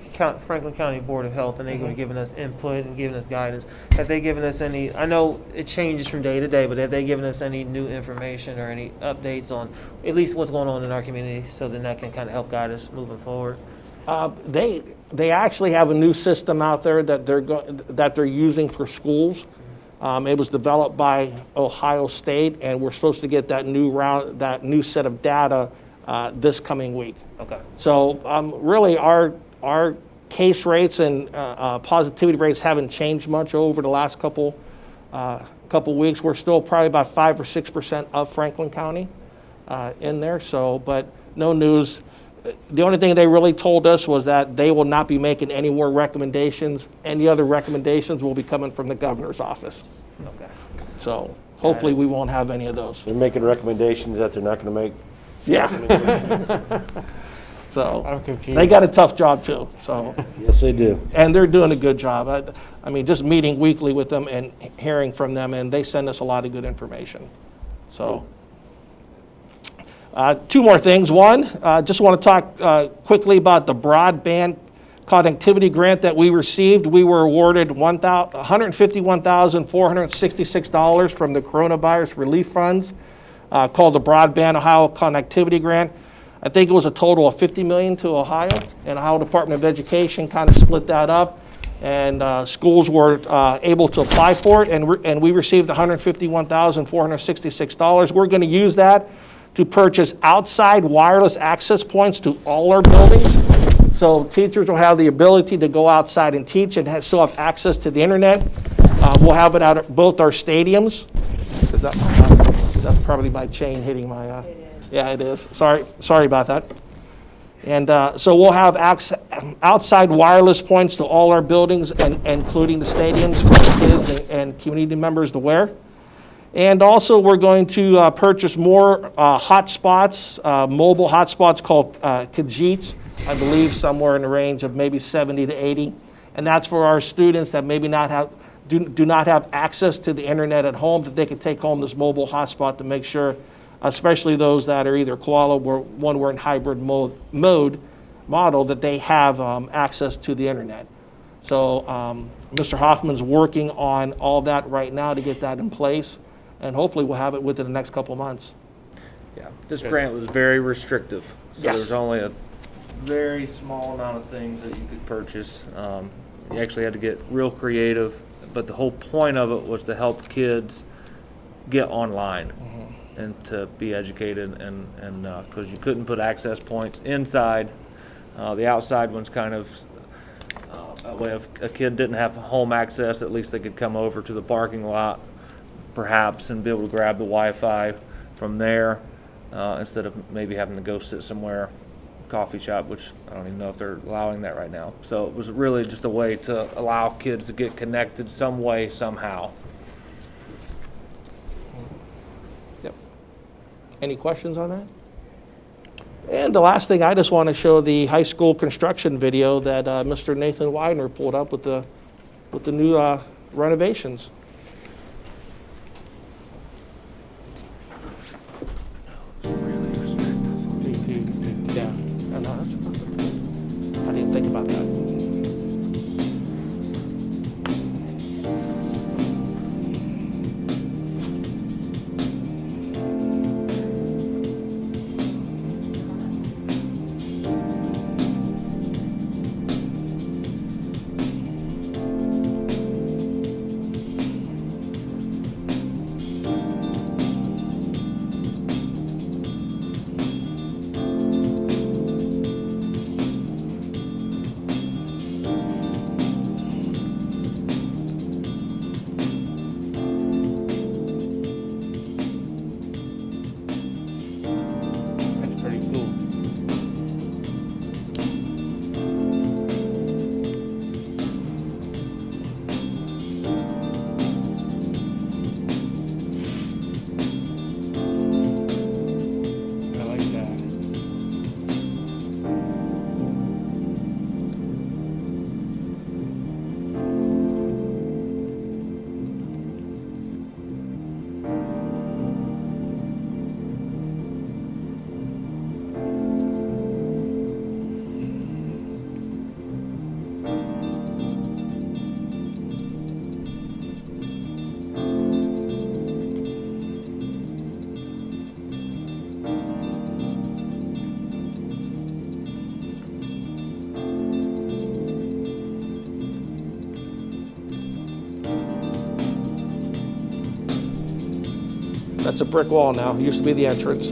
Speaker 7: Franklin County Board of Health, and they were giving us input and giving us guidance. Have they given us any, I know it changes from day to day, but have they given us any new information or any updates on at least what's going on in our community, so then that can kind of help guide us moving forward?
Speaker 2: They actually have a new system out there that they're using for schools. It was developed by Ohio State, and we're supposed to get that new set of data this coming week.
Speaker 3: Okay.
Speaker 2: So really, our case rates and positivity rates haven't changed much over the last couple weeks. We're still probably about 5 or 6% of Franklin County in there. So, but no news. The only thing they really told us was that they will not be making any more recommendations. Any other recommendations will be coming from the governor's office.
Speaker 3: Okay.
Speaker 2: So hopefully we won't have any of those.
Speaker 1: They're making recommendations that they're not going to make.
Speaker 2: Yeah. So
Speaker 9: I'm confused.
Speaker 2: they got a tough job too. So
Speaker 1: Yes, they do.
Speaker 2: and they're doing a good job. I mean, just meeting weekly with them and hearing from them, and they send us a lot of good information. So. 2 more things. One, just want to talk quickly about the broadband connectivity grant that we received. We were awarded $151,466 from the coronavirus relief funds called the Broadband Ohio Connectivity Grant. I think it was a total of $50 million to Ohio, and Ohio Department of Education kind of split that up, and schools were able to apply for it, and we received $151,466. We're going to use that to purchase outside wireless access points to all our buildings. So teachers will have the ability to go outside and teach and still have access to the internet. We'll have it out at both our stadiums. That's probably my chain hitting my, yeah, it is. Sorry about that. And so we'll have outside wireless points to all our buildings, and including the stadiums for the kids and community members to wear. And also, we're going to purchase more hotspots, mobile hotspots called Kajits, I believe somewhere in the range of maybe 70 to 80. And that's for our students that maybe do not have access to the internet at home, that they can take home this mobile hotspot to make sure, especially those that are either koala or one we're in hybrid mode model, that they have access to the internet. So Mr. Hoffman's working on all that right now to get that in place. And hopefully we'll have it within the next couple of months.
Speaker 3: Yeah, this grant was very restrictive. So
Speaker 2: Yes.
Speaker 3: there's only a very small amount of things that you could purchase. You actually had to get real creative, but the whole point of it was to help kids get online and to be educated, and because you couldn't put access points inside. The outside ones kind of, that way if a kid didn't have home access, at least they could come over to the parking lot perhaps and be able to grab the Wi-Fi from there instead of maybe having to go sit somewhere, coffee shop, which I don't even know if they're allowing that right now. So it was really just a way to allow kids to get connected some way, somehow.
Speaker 2: Yep. Any questions on that? And the last thing, I just want to show the high school construction video that Mr. Nathan Widener pulled up with the new renovations. Yeah, I didn't think about that. That's a brick wall now. It used to be the entrance.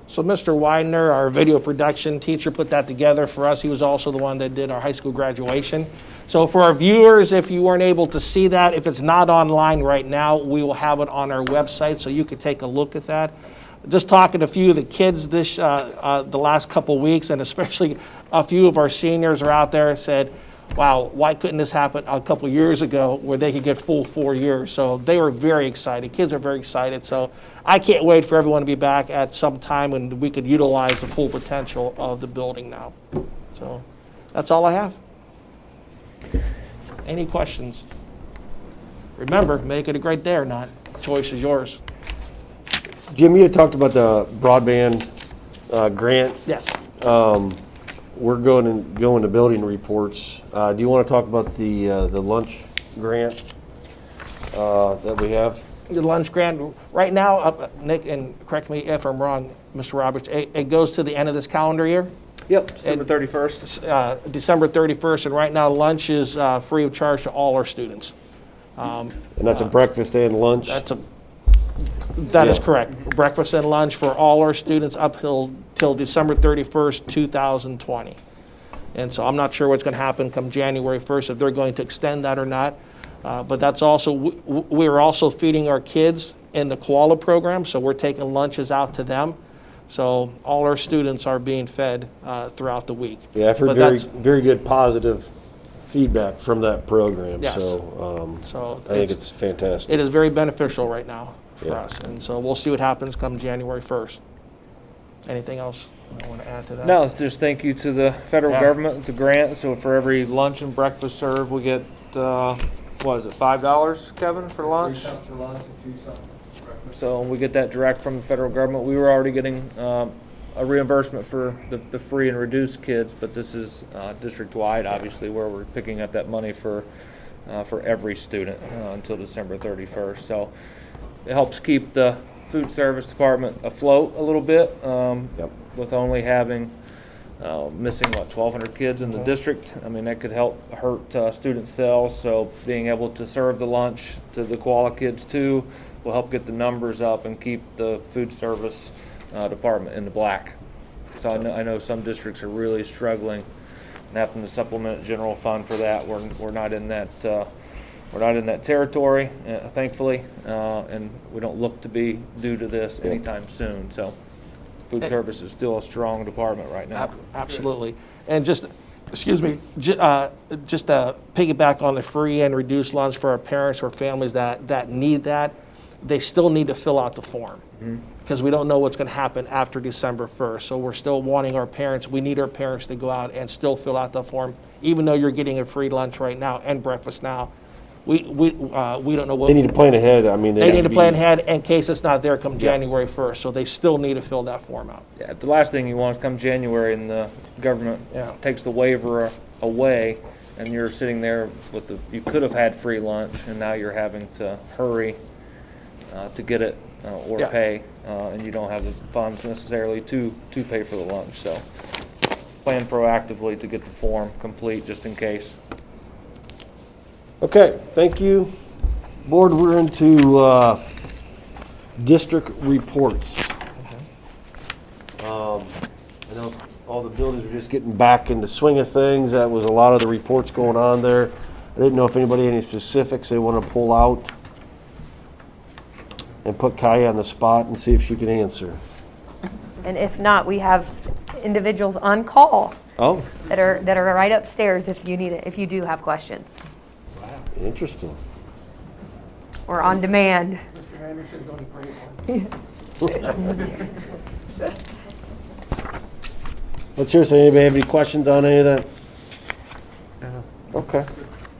Speaker 2: So Mr. Widener, our video production teacher, put that together for us. He was also the one that did our high school graduation. So for our viewers, if you weren't able to see that, if it's not online right now, we will have it on our website so you could take a look at that. Just talking to a few of the kids the last couple weeks, and especially a few of our seniors are out there, said, wow, why couldn't this happen a couple years ago where they could get full 4 years? So they were very excited. Kids are very excited. So I can't wait for everyone to be back at some time when we could utilize the full potential of the building now. So that's all I have. Any questions? Remember, make it a great day or not. Choice is yours.
Speaker 1: Jim, you had talked about the broadband grant.
Speaker 2: Yes.
Speaker 1: We're going to building reports. Do you want to talk about the lunch grant that we have?
Speaker 2: The lunch grant, right now, Nick, and correct me if I'm wrong, Mr. Roberts, it goes to the end of this calendar year?
Speaker 3: Yep, December 31st.
Speaker 2: December 31st, and right now lunch is free of charge to all our students.
Speaker 1: And that's a breakfast and lunch?
Speaker 2: That is correct. Breakfast and lunch for all our students up till December 31st, 2020. And so I'm not sure what's going to happen come January 1st, if they're going to extend that or not. But that's also, we're also feeding our kids in the koala program, so we're taking lunches out to them. So all our students are being fed throughout the week.
Speaker 1: Yeah, I've heard very good positive feedback from that program.
Speaker 2: Yes.
Speaker 1: So I think it's fantastic.
Speaker 2: It is very beneficial right now for us. And so we'll see what happens come January 1st. Anything else I want to add to that?
Speaker 3: No, it's just thank you to the federal government. It's a grant, so for every lunch and breakfast served, we get, what is it, $5, Kevin, for lunch?
Speaker 14: 3 cents for lunch and 2 cents for breakfast.
Speaker 3: So we get that direct from the federal government. We were already getting a reimbursement for the free and reduced kids, but this is district-wide, obviously, where we're picking up that money for every student until December 31st. So it helps keep the food service department afloat a little bit with only having missing 1,200 kids in the district. I mean, that could help hurt student sales. So being able to serve the lunch to the koala kids too will help get the numbers up and keep the food service department in the black. So I know some districts are really struggling and having to supplement general fund for that. We're not in that We're not in that territory, thankfully, and we don't look to be due to this anytime soon. So food service is still a strong department right now.
Speaker 2: Absolutely. And just, excuse me, just to piggyback on the free and reduced lunch for our parents or families that need that, they still need to fill out the form. Because we don't know what's going to happen after December 1st. So we're still wanting our parents, we need our parents to go out and still fill out the form, even though you're getting a free lunch right now and breakfast now. We don't know what.
Speaker 1: They need to plan ahead. I mean,
Speaker 2: They need to plan ahead in case it's not there come January 1st. So they still need to fill that form out.
Speaker 3: Yeah, the last thing you want to come January and the government takes the waiver away, and you're sitting there with you could have had free lunch, and now you're having to hurry to get it or pay, and you don't have the funds necessarily to pay for the lunch. So plan proactively to get the form complete just in case.
Speaker 1: Okay, thank you. Board, we're into district reports. I know all the buildings are just getting back in the swing of things. That was a lot of the reports going on there. I didn't know if anybody had any specifics they want to pull out and put Kaya on the spot and see if she can answer.
Speaker 12: And if not, we have individuals on call that are right upstairs if you need it, if you do have questions.
Speaker 1: Interesting.
Speaker 12: Or on demand.
Speaker 2: Mr. Anderson's going to great one.
Speaker 1: Let's hear, so anybody have any questions on any of that? Okay.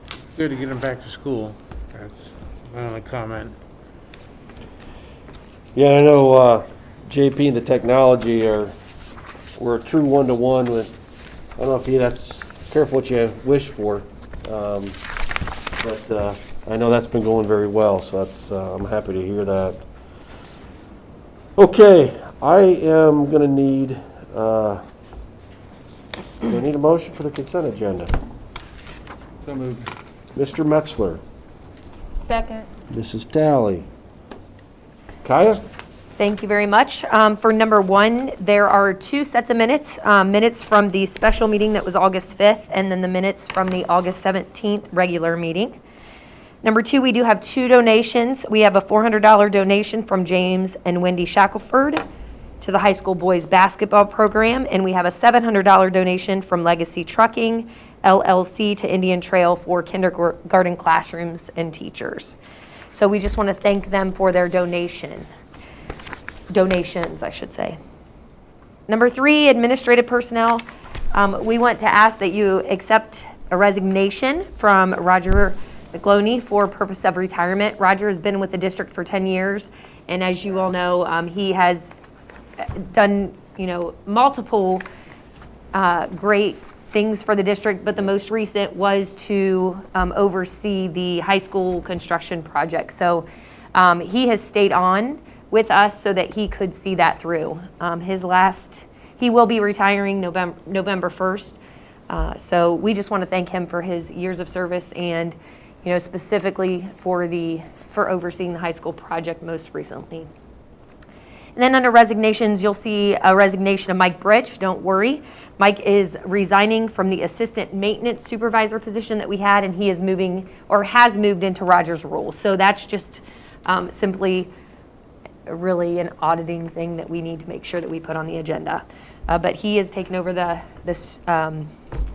Speaker 9: It's good to get them back to school. That's my only comment.
Speaker 1: Yeah, I know JP and the technology we're a true one-to-one with, I don't know if that's careful what you wish for, but I know that's been going very well, so that's I'm happy to hear that. Okay, I am going to need, do I need a motion for the consent agenda?
Speaker 9: So moved.
Speaker 1: Mr. Metzler,
Speaker 10: Second.
Speaker 1: Mrs. Talley. Kaya?
Speaker 12: Thank you very much. For number one, there are two sets of minutes. Minutes from the special meeting that was August 5th, and then the minutes from the August 17th regular meeting. Number two, we do have two donations. We have a $400 donation from James and Wendy Shackelford to the high school boys basketball program, and we have a $700 donation from Legacy Trucking, LLC, to Indian Trail for kindergarten classrooms and teachers. So we just want to thank them for their donations, I should say. Number three, administrative personnel. We want to ask that you accept a resignation from Roger Mcgloney for purpose of retirement. Roger has been with the district for 10 years, and as you all know, he has done, multiple great things for the district, but the most recent was to oversee the high school construction project. So he has stayed on with us so that he could see that through. He will be retiring November 1st. So we just want to thank him for his years of service and, specifically for overseeing the high school project most recently. And then under resignations, you'll see a resignation of Mike Britch. Don't worry. Mike is resigning from the assistant maintenance supervisor position that we had, and he is has moved into Roger's role. So that's just simply really an auditing thing that we need to make sure that we put on the agenda. But he has taken over this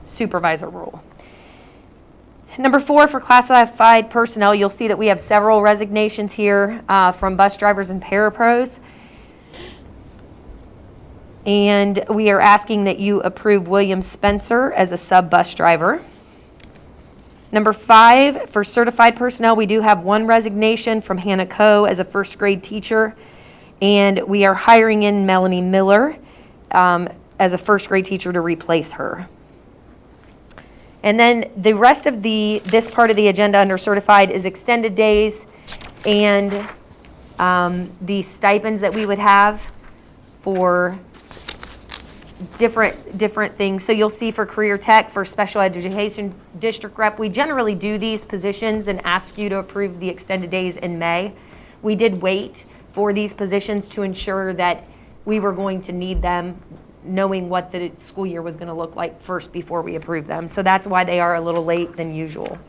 Speaker 12: supervisor role. Number four, for classified personnel, you'll see that we have several resignations here from bus drivers and parapros. And we are asking that you approve William Spencer as a sub-bus driver. Number five, for certified personnel, we do have one resignation from Hannah Coe as a first grade teacher. And we are hiring in Melanie Miller as a first grade teacher to replace her. And then the rest of this part of the agenda under certified is extended days and the stipends that we would have for different things. So you'll see for career tech, for special education district rep, we generally do these positions and ask you to approve the extended days in May. We did wait for these positions to ensure that we were going to need them, knowing what the school year was going to look like first before we approve them. So that's why they are a little late than usual.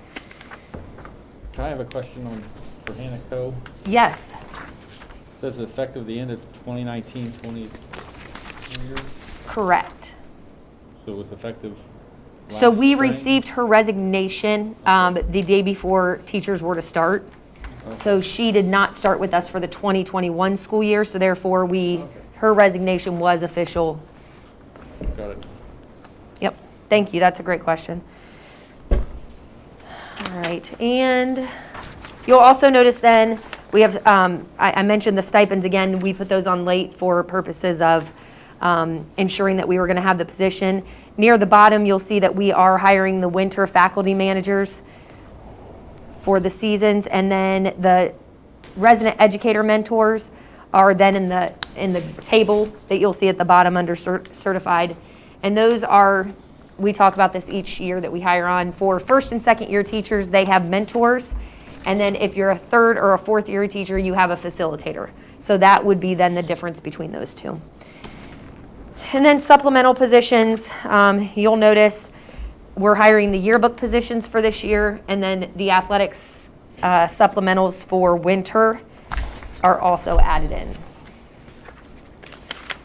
Speaker 15: Can I have a question for Hannah Coe?
Speaker 10: Yes.
Speaker 15: Says effective the end of 2019-20 year,
Speaker 10: Correct.
Speaker 15: so it was effective
Speaker 10: So
Speaker 15: last
Speaker 10: we
Speaker 15: spring?
Speaker 10: received her resignation the day before teachers were to start. So she did not start with us for the 2021 school year, so therefore her resignation was official.
Speaker 15: Got it.
Speaker 10: Yep, thank you, that's a great question. All right, and you'll also notice then, we have, I mentioned the stipends again, we put those on late for purposes of ensuring that we were gonna have the position. Near the bottom, you'll see that we are hiring the winter faculty managers for the seasons, and then the resident educator mentors are then in the table that you'll see at the bottom under certified. And those are, we talk about this each year that we hire on. For first and second year teachers, they have mentors. And then if you're a third or a fourth year teacher, you have a facilitator. So that would be then the difference between those two. And then supplemental positions, you'll notice we're hiring the yearbook positions for this year, and then the athletics supplementals for winter are also added in.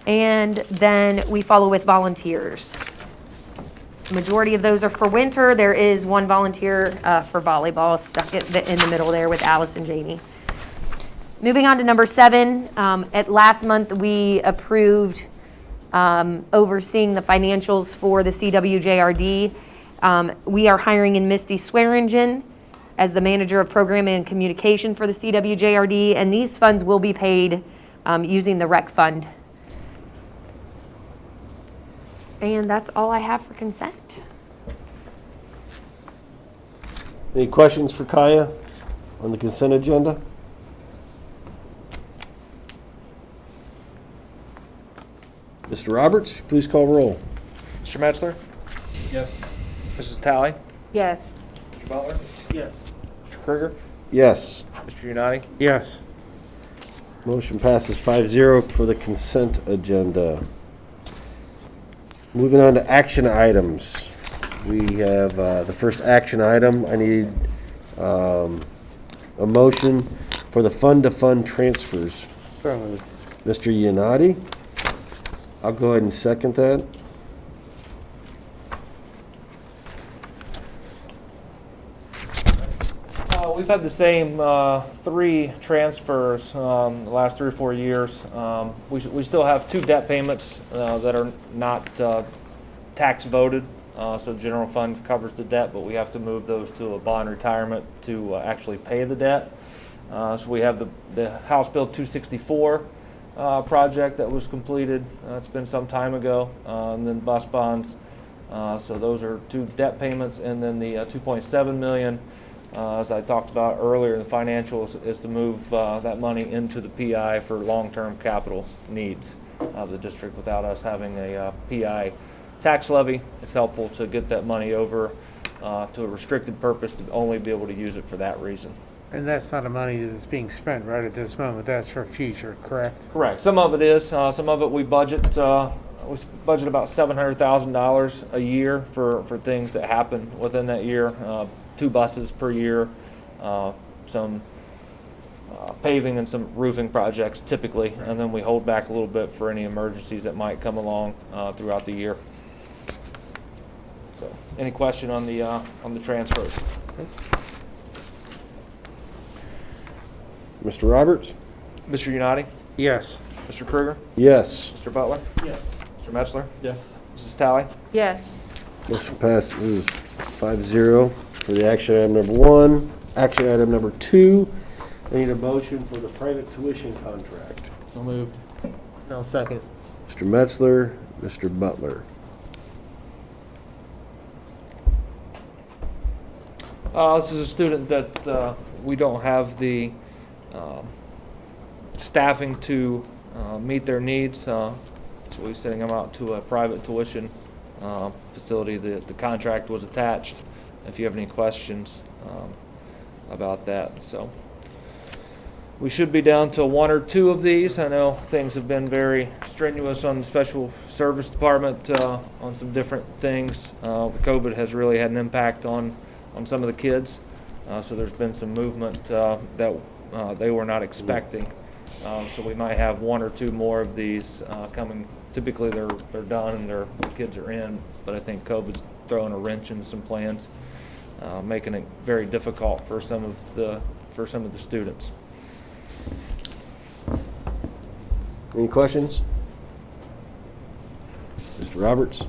Speaker 10: And then we follow with volunteers. Majority of those are for winter. There is one volunteer for volleyball stuck in the middle there with Alice and Jamie. Moving on to number 7, at last month we approved overseeing the financials for the CWJRD. We are hiring in Misty Swearingen as the manager of programming and communication for the CWJRD, and these funds will be paid using the rec fund. And that's all I have for consent.
Speaker 1: Any questions for Kaya on the consent agenda? Mr. Roberts, please call roll.
Speaker 3: Mr. Metzler?
Speaker 15: Yes.
Speaker 3: Mrs. Talley?
Speaker 10: Yes.
Speaker 3: Mr. Butler?
Speaker 7: Yes.
Speaker 3: Mr. Krueger?
Speaker 1: Yes.
Speaker 3: Mr. Unati?
Speaker 2: Yes.
Speaker 1: Motion passes 5-0 for the consent agenda. Moving on to action items. We have the first action item. I need a motion for the fund-to-fund transfers. Mr. Yanati, I'll go ahead and second that.
Speaker 3: We've had the same 3 transfers the last 3 or 4 years. We still have 2 debt payments that are not tax voted, so general fund covers the debt, but we have to move those to a bond retirement to actually pay the debt. So we have the House Bill 264 project that was completed. It's been some time ago, and then bus bonds. So those are 2 debt payments, and then the 2.7 million. As I talked about earlier in the financials, is to move that money into the PI for long-term capital needs of the district without us having a PI tax levy. It's helpful to get that money over to a restricted purpose to only be able to use it for that reason.
Speaker 9: And that's not a money that's being spent right at this moment, that's for future, correct?
Speaker 3: Correct. Some of it is. Some of it we budget about $700,000 a year for things that happen within that year. 2 buses per year, some paving and some roofing projects typically, and then we hold back a little bit for any emergencies that might come along throughout the year. So, any question on the transfers?
Speaker 1: Mr. Roberts?
Speaker 3: Mr. Unati?
Speaker 2: Yes.
Speaker 3: Mr. Krueger?
Speaker 1: Yes.
Speaker 3: Mr. Butler?
Speaker 7: Yes.
Speaker 3: Mr. Metzler?
Speaker 15: Yes.
Speaker 3: Mrs. Talley?
Speaker 10: Yes.
Speaker 1: Motion passes 5-0 for the action item number 1. Action item number 2, I need a motion for the private tuition contract.
Speaker 15: So moved.
Speaker 7: No, second.
Speaker 1: Mr. Metzler, Mr. Butler.
Speaker 3: This is a student that we don't have the staffing to meet their needs, so we're sending them out to a private tuition facility. The contract was attached. If you have any questions about that, so we should be down to 1 or 2 of these. I know things have been very strenuous on the special service department on some different things. COVID has really had an impact on some of the kids, So there's been some movement that they were not expecting. So we might have one or two more of these coming. Typically they're done and their kids are in, but I think COVID's throwing a wrench in some plans, making it very difficult for some of the students.
Speaker 1: Any questions? Mr. Roberts?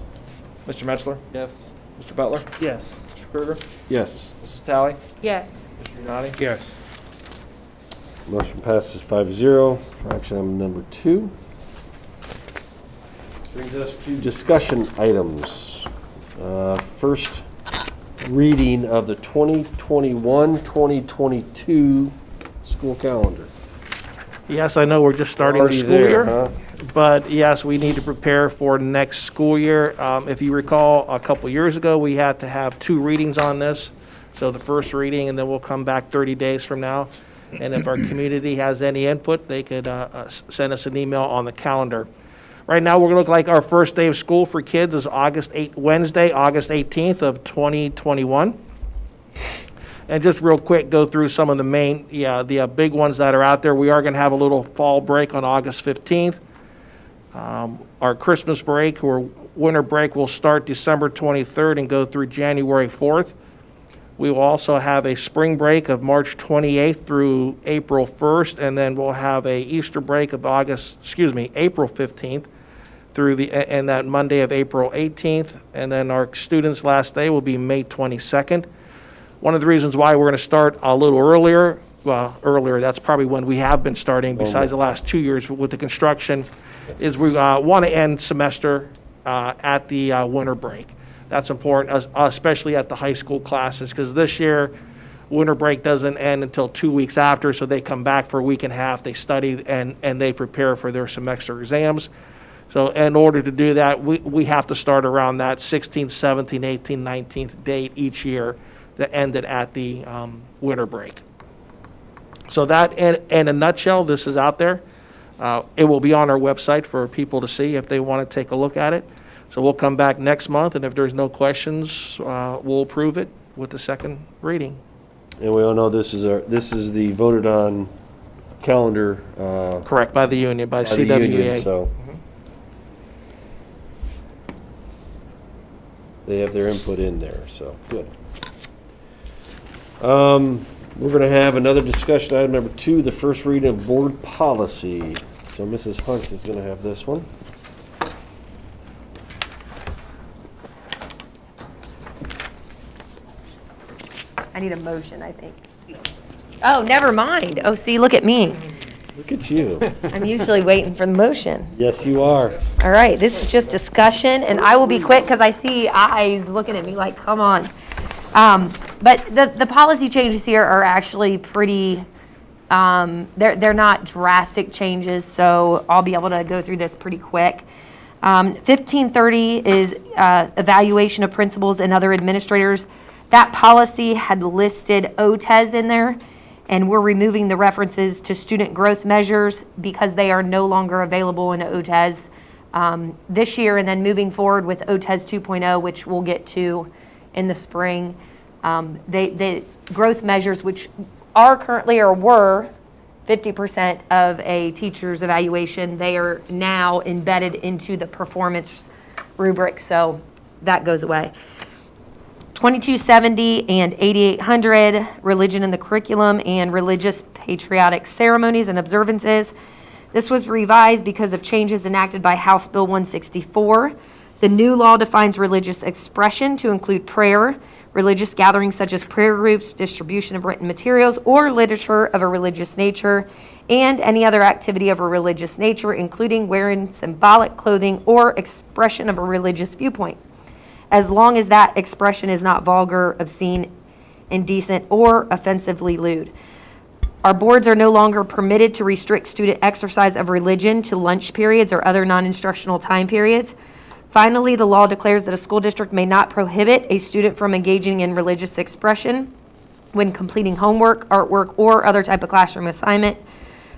Speaker 3: Mr. Metzler?
Speaker 15: Yes.
Speaker 3: Mr. Butler?
Speaker 7: Yes.
Speaker 3: Mr. Krueger?
Speaker 1: Yes.
Speaker 3: Mrs. Talley?
Speaker 10: Yes.
Speaker 3: Mr. Unati?
Speaker 9: Yes.
Speaker 1: Motion passes 5-0 for action item number 2. Brings us to discussion items. First reading of the 2021-2022 school calendar.
Speaker 2: Yes, I know we're just starting the
Speaker 1: Already
Speaker 2: school
Speaker 1: there,
Speaker 2: year,
Speaker 1: huh?
Speaker 2: but yes, we need to prepare for next school year. If you recall, a couple years ago, we had to have 2 readings on this. So the first reading, and then we'll come back 30 days from now. And if our community has any input, they could send us an email on the calendar. Right now, we're going to look like our first day of school for kids is Wednesday, August 18th of 2021. And just real quick, go through some of the main, the big ones that are out there. We are going to have a little fall break on August 15th. Our Christmas break or winter break will start December 23rd and go through January 4th. We will also have a spring break of March 28th through April 1st, and then we'll have a Easter break of April 15th through and that Monday of April 18th. And then our students' last day will be May 22nd. One of the reasons why we're going to start a little earlier, that's probably when we have been starting besides the last 2 years with the construction, is we want to end semester at the winter break. That's important, especially at the high school classes, because this year, winter break doesn't end until 2 weeks after, so they come back for a week and a half, they study, and they prepare for their semester exams. So in order to do that, we have to start around that 16th, 17th, 18th, 19th date each year that ended at the winter break. So that, in a nutshell, this is out there. It will be on our website for people to see if they want to take a look at it. So we'll come back next month, and if there's no questions, we'll approve it with the second reading.
Speaker 1: And we all know this is the voted on calendar.
Speaker 2: Correct, by the union, by
Speaker 1: the
Speaker 2: CWLS.
Speaker 1: union, so they have their input in there, so good. We're going to have another discussion item number 2, the first reading of board policy. So Mrs. Hunt is going to have this one.
Speaker 12: I need a motion, I think. Oh, never mind. Oh, see, look at me.
Speaker 1: Look at you.
Speaker 12: I'm usually waiting for the motion.
Speaker 1: Yes, you are.
Speaker 12: All right, this is just discussion, and I will be quick because I see eyes looking at me like, come on. But the policy changes here are actually pretty, they're not drastic changes, so I'll be able to go through this pretty quick. 1530 is evaluation of principals and other administrators. That policy had listed OTES in there, and we're removing the references to student growth measures because they are no longer available in OTES this year, and then moving forward with OTES 2.0, which we'll get to in the spring. The growth measures, which are currently or were 50% of a teacher's evaluation, they are now embedded into the performance rubric, so that goes away. 2270 and 8800, religion in the curriculum and religious patriotic ceremonies and observances. This was revised because of changes enacted by House Bill 164. The new law defines religious expression to include prayer, religious gatherings such as prayer groups, distribution of written materials or literature of a religious nature, and any other activity of a religious nature, including wearing symbolic clothing or expression of a religious viewpoint, as long as that expression is not vulgar, obscene, indecent, or offensively lewd. Our boards are no longer permitted to restrict student exercise of religion to lunch periods or other non-instructional time periods. Finally, the law declares that a school district may not prohibit a student from engaging in religious expression when completing homework, artwork, or other type of classroom assignment.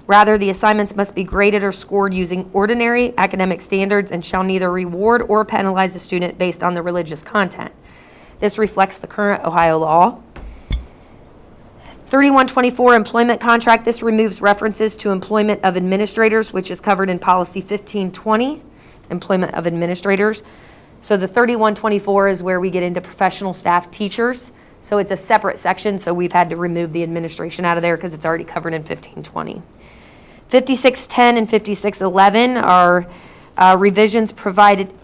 Speaker 12: Rather, the assignments must be graded or scored using ordinary academic standards and shall neither reward or penalize the student based on the religious content. This reflects the current Ohio law. 3124 employment contract. This removes references to employment of administrators, which is covered in policy 1520, employment of administrators. So the 3124 is where we get into professional staff teachers. So it's a separate section, so we've had to remove the administration out of there because it's already covered in 1520. 5610 and 5611 are revisions provided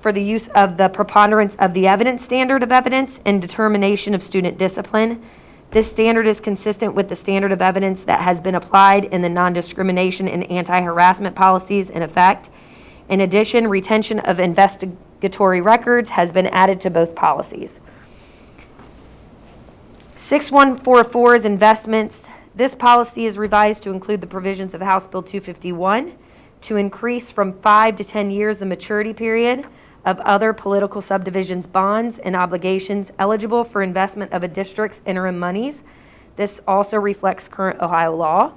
Speaker 12: for the use of the preponderance of the evidence standard of evidence and determination of student discipline. This standard is consistent with the standard of evidence that has been applied in the non-discrimination and anti-harassment policies in effect. In addition, retention of investigatory records has been added to both policies. 6144 is investments. This policy is revised to include the provisions of House Bill 251 to increase from 5 to 10 years the maturity period of other political subdivisions bonds and obligations eligible for investment of a district's interim monies. This also reflects current Ohio law.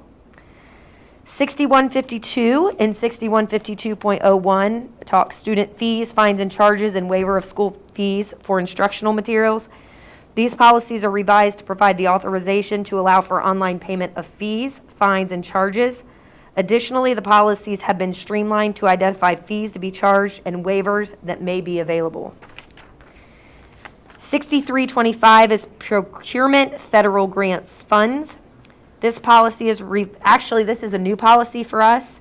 Speaker 12: 6152 and 6152.01 talk student fees, fines and charges, and waiver of school fees for instructional materials. These policies are revised to provide the authorization to allow for online payment of fees, fines, and charges. Additionally, the policies have been streamlined to identify fees to be charged and waivers that may be available. 6325 is procurement federal grants funds. This policy is actually, this is a new policy for us.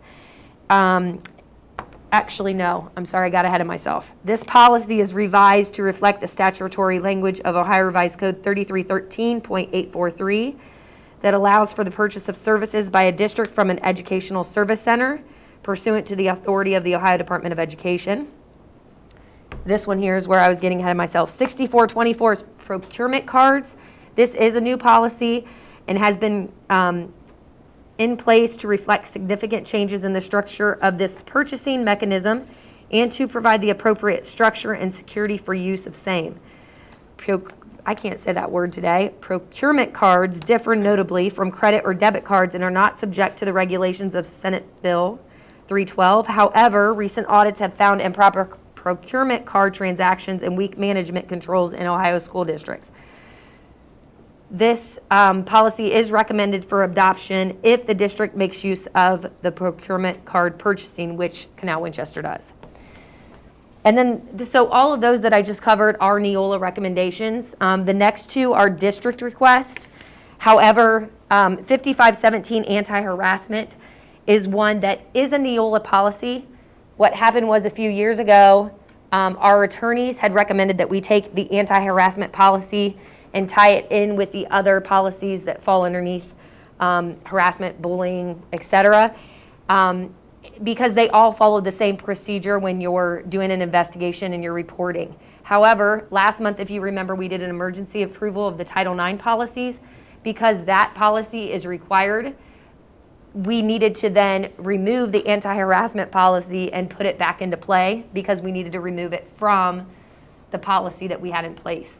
Speaker 12: Actually, no, I'm sorry, I got ahead of myself. This policy is revised to reflect the statutory language of Ohio Revised Code 3313.843 that allows for the purchase of services by a district from an educational service center pursuant to the authority of the Ohio Department of Education. This one here is where I was getting ahead of myself. 6424 is procurement cards. This is a new policy and has been in place to reflect significant changes in the structure of this purchasing mechanism and to provide the appropriate structure and security for use of same. I can't say that word today. Procurement cards differ notably from credit or debit cards and are not subject to the regulations of Senate Bill 312. However, recent audits have found improper procurement card transactions and weak management controls in Ohio school districts. This policy is recommended for adoption if the district makes use of the procurement card purchasing, which Canal Winchester does. And then, so all of those that I just covered are Neola recommendations. The next two are district requests. However, 5517 anti-harassment is one that is a Neola policy. What happened was a few years ago, our attorneys had recommended that we take the anti-harassment policy and tie it in with the other policies that fall underneath harassment, bullying, etc. Because they all follow the same procedure when you're doing an investigation and you're reporting. However, last month, if you remember, we did an emergency approval of the Title IX policies. Because that policy is required, we needed to then remove the anti-harassment policy and put it back into play because we needed to remove it from the policy that we had in place.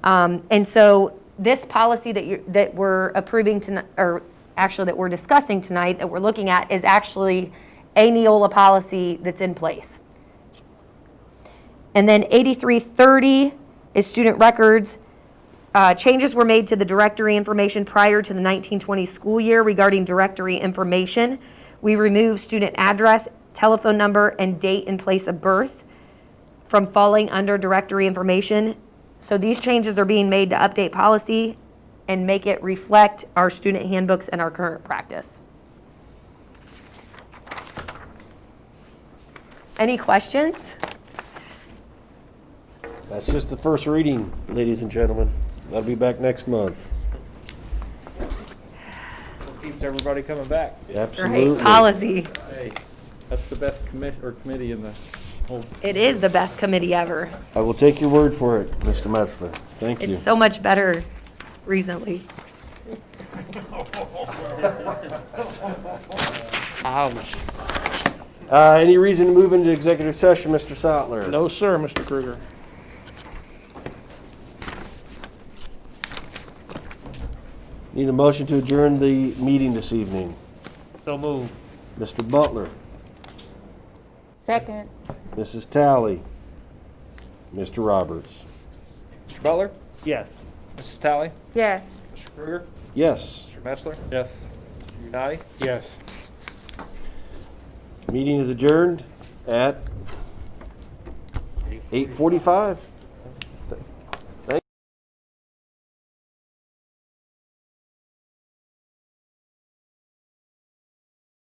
Speaker 12: And so this policy that we're approving tonight, or actually that we're discussing tonight, that we're looking at, is actually a Neola policy that's in place. And then 8330 is student records. Changes were made to the directory information prior to the 1920 school year regarding directory information. We removed student address, telephone number, and date and place of birth from falling under directory information. So these changes are being made to update policy and make it reflect our student handbooks and our current practice. Any questions?
Speaker 1: That's just the first reading, ladies and gentlemen. I'll be back next month.
Speaker 3: Keeps everybody coming back.
Speaker 1: Absolutely.
Speaker 12: Right, policy.
Speaker 15: Hey, that's the best committee in the whole.
Speaker 12: It is the best committee ever.
Speaker 1: I will take your word for it, Mr. Metzler. Thank you.
Speaker 12: It's so much better recently.
Speaker 1: Any reason to move into executive session, Mr. Sattler?
Speaker 2: No, sir, Mr. Kruger.
Speaker 1: Need a motion to adjourn the meeting this evening.
Speaker 3: So moved.
Speaker 1: Mr. Butler,
Speaker 8: Second.
Speaker 1: Mrs. Talley, Mr. Roberts.
Speaker 3: Mr. Butler?
Speaker 2: Yes.
Speaker 3: Mrs. Talley?
Speaker 8: Yes.
Speaker 3: Mr. Kruger?
Speaker 1: Yes.
Speaker 3: Mr. Metzler?
Speaker 15: Yes.
Speaker 3: Mr. Unati?
Speaker 9: Yes.
Speaker 1: Meeting is adjourned at 8:45.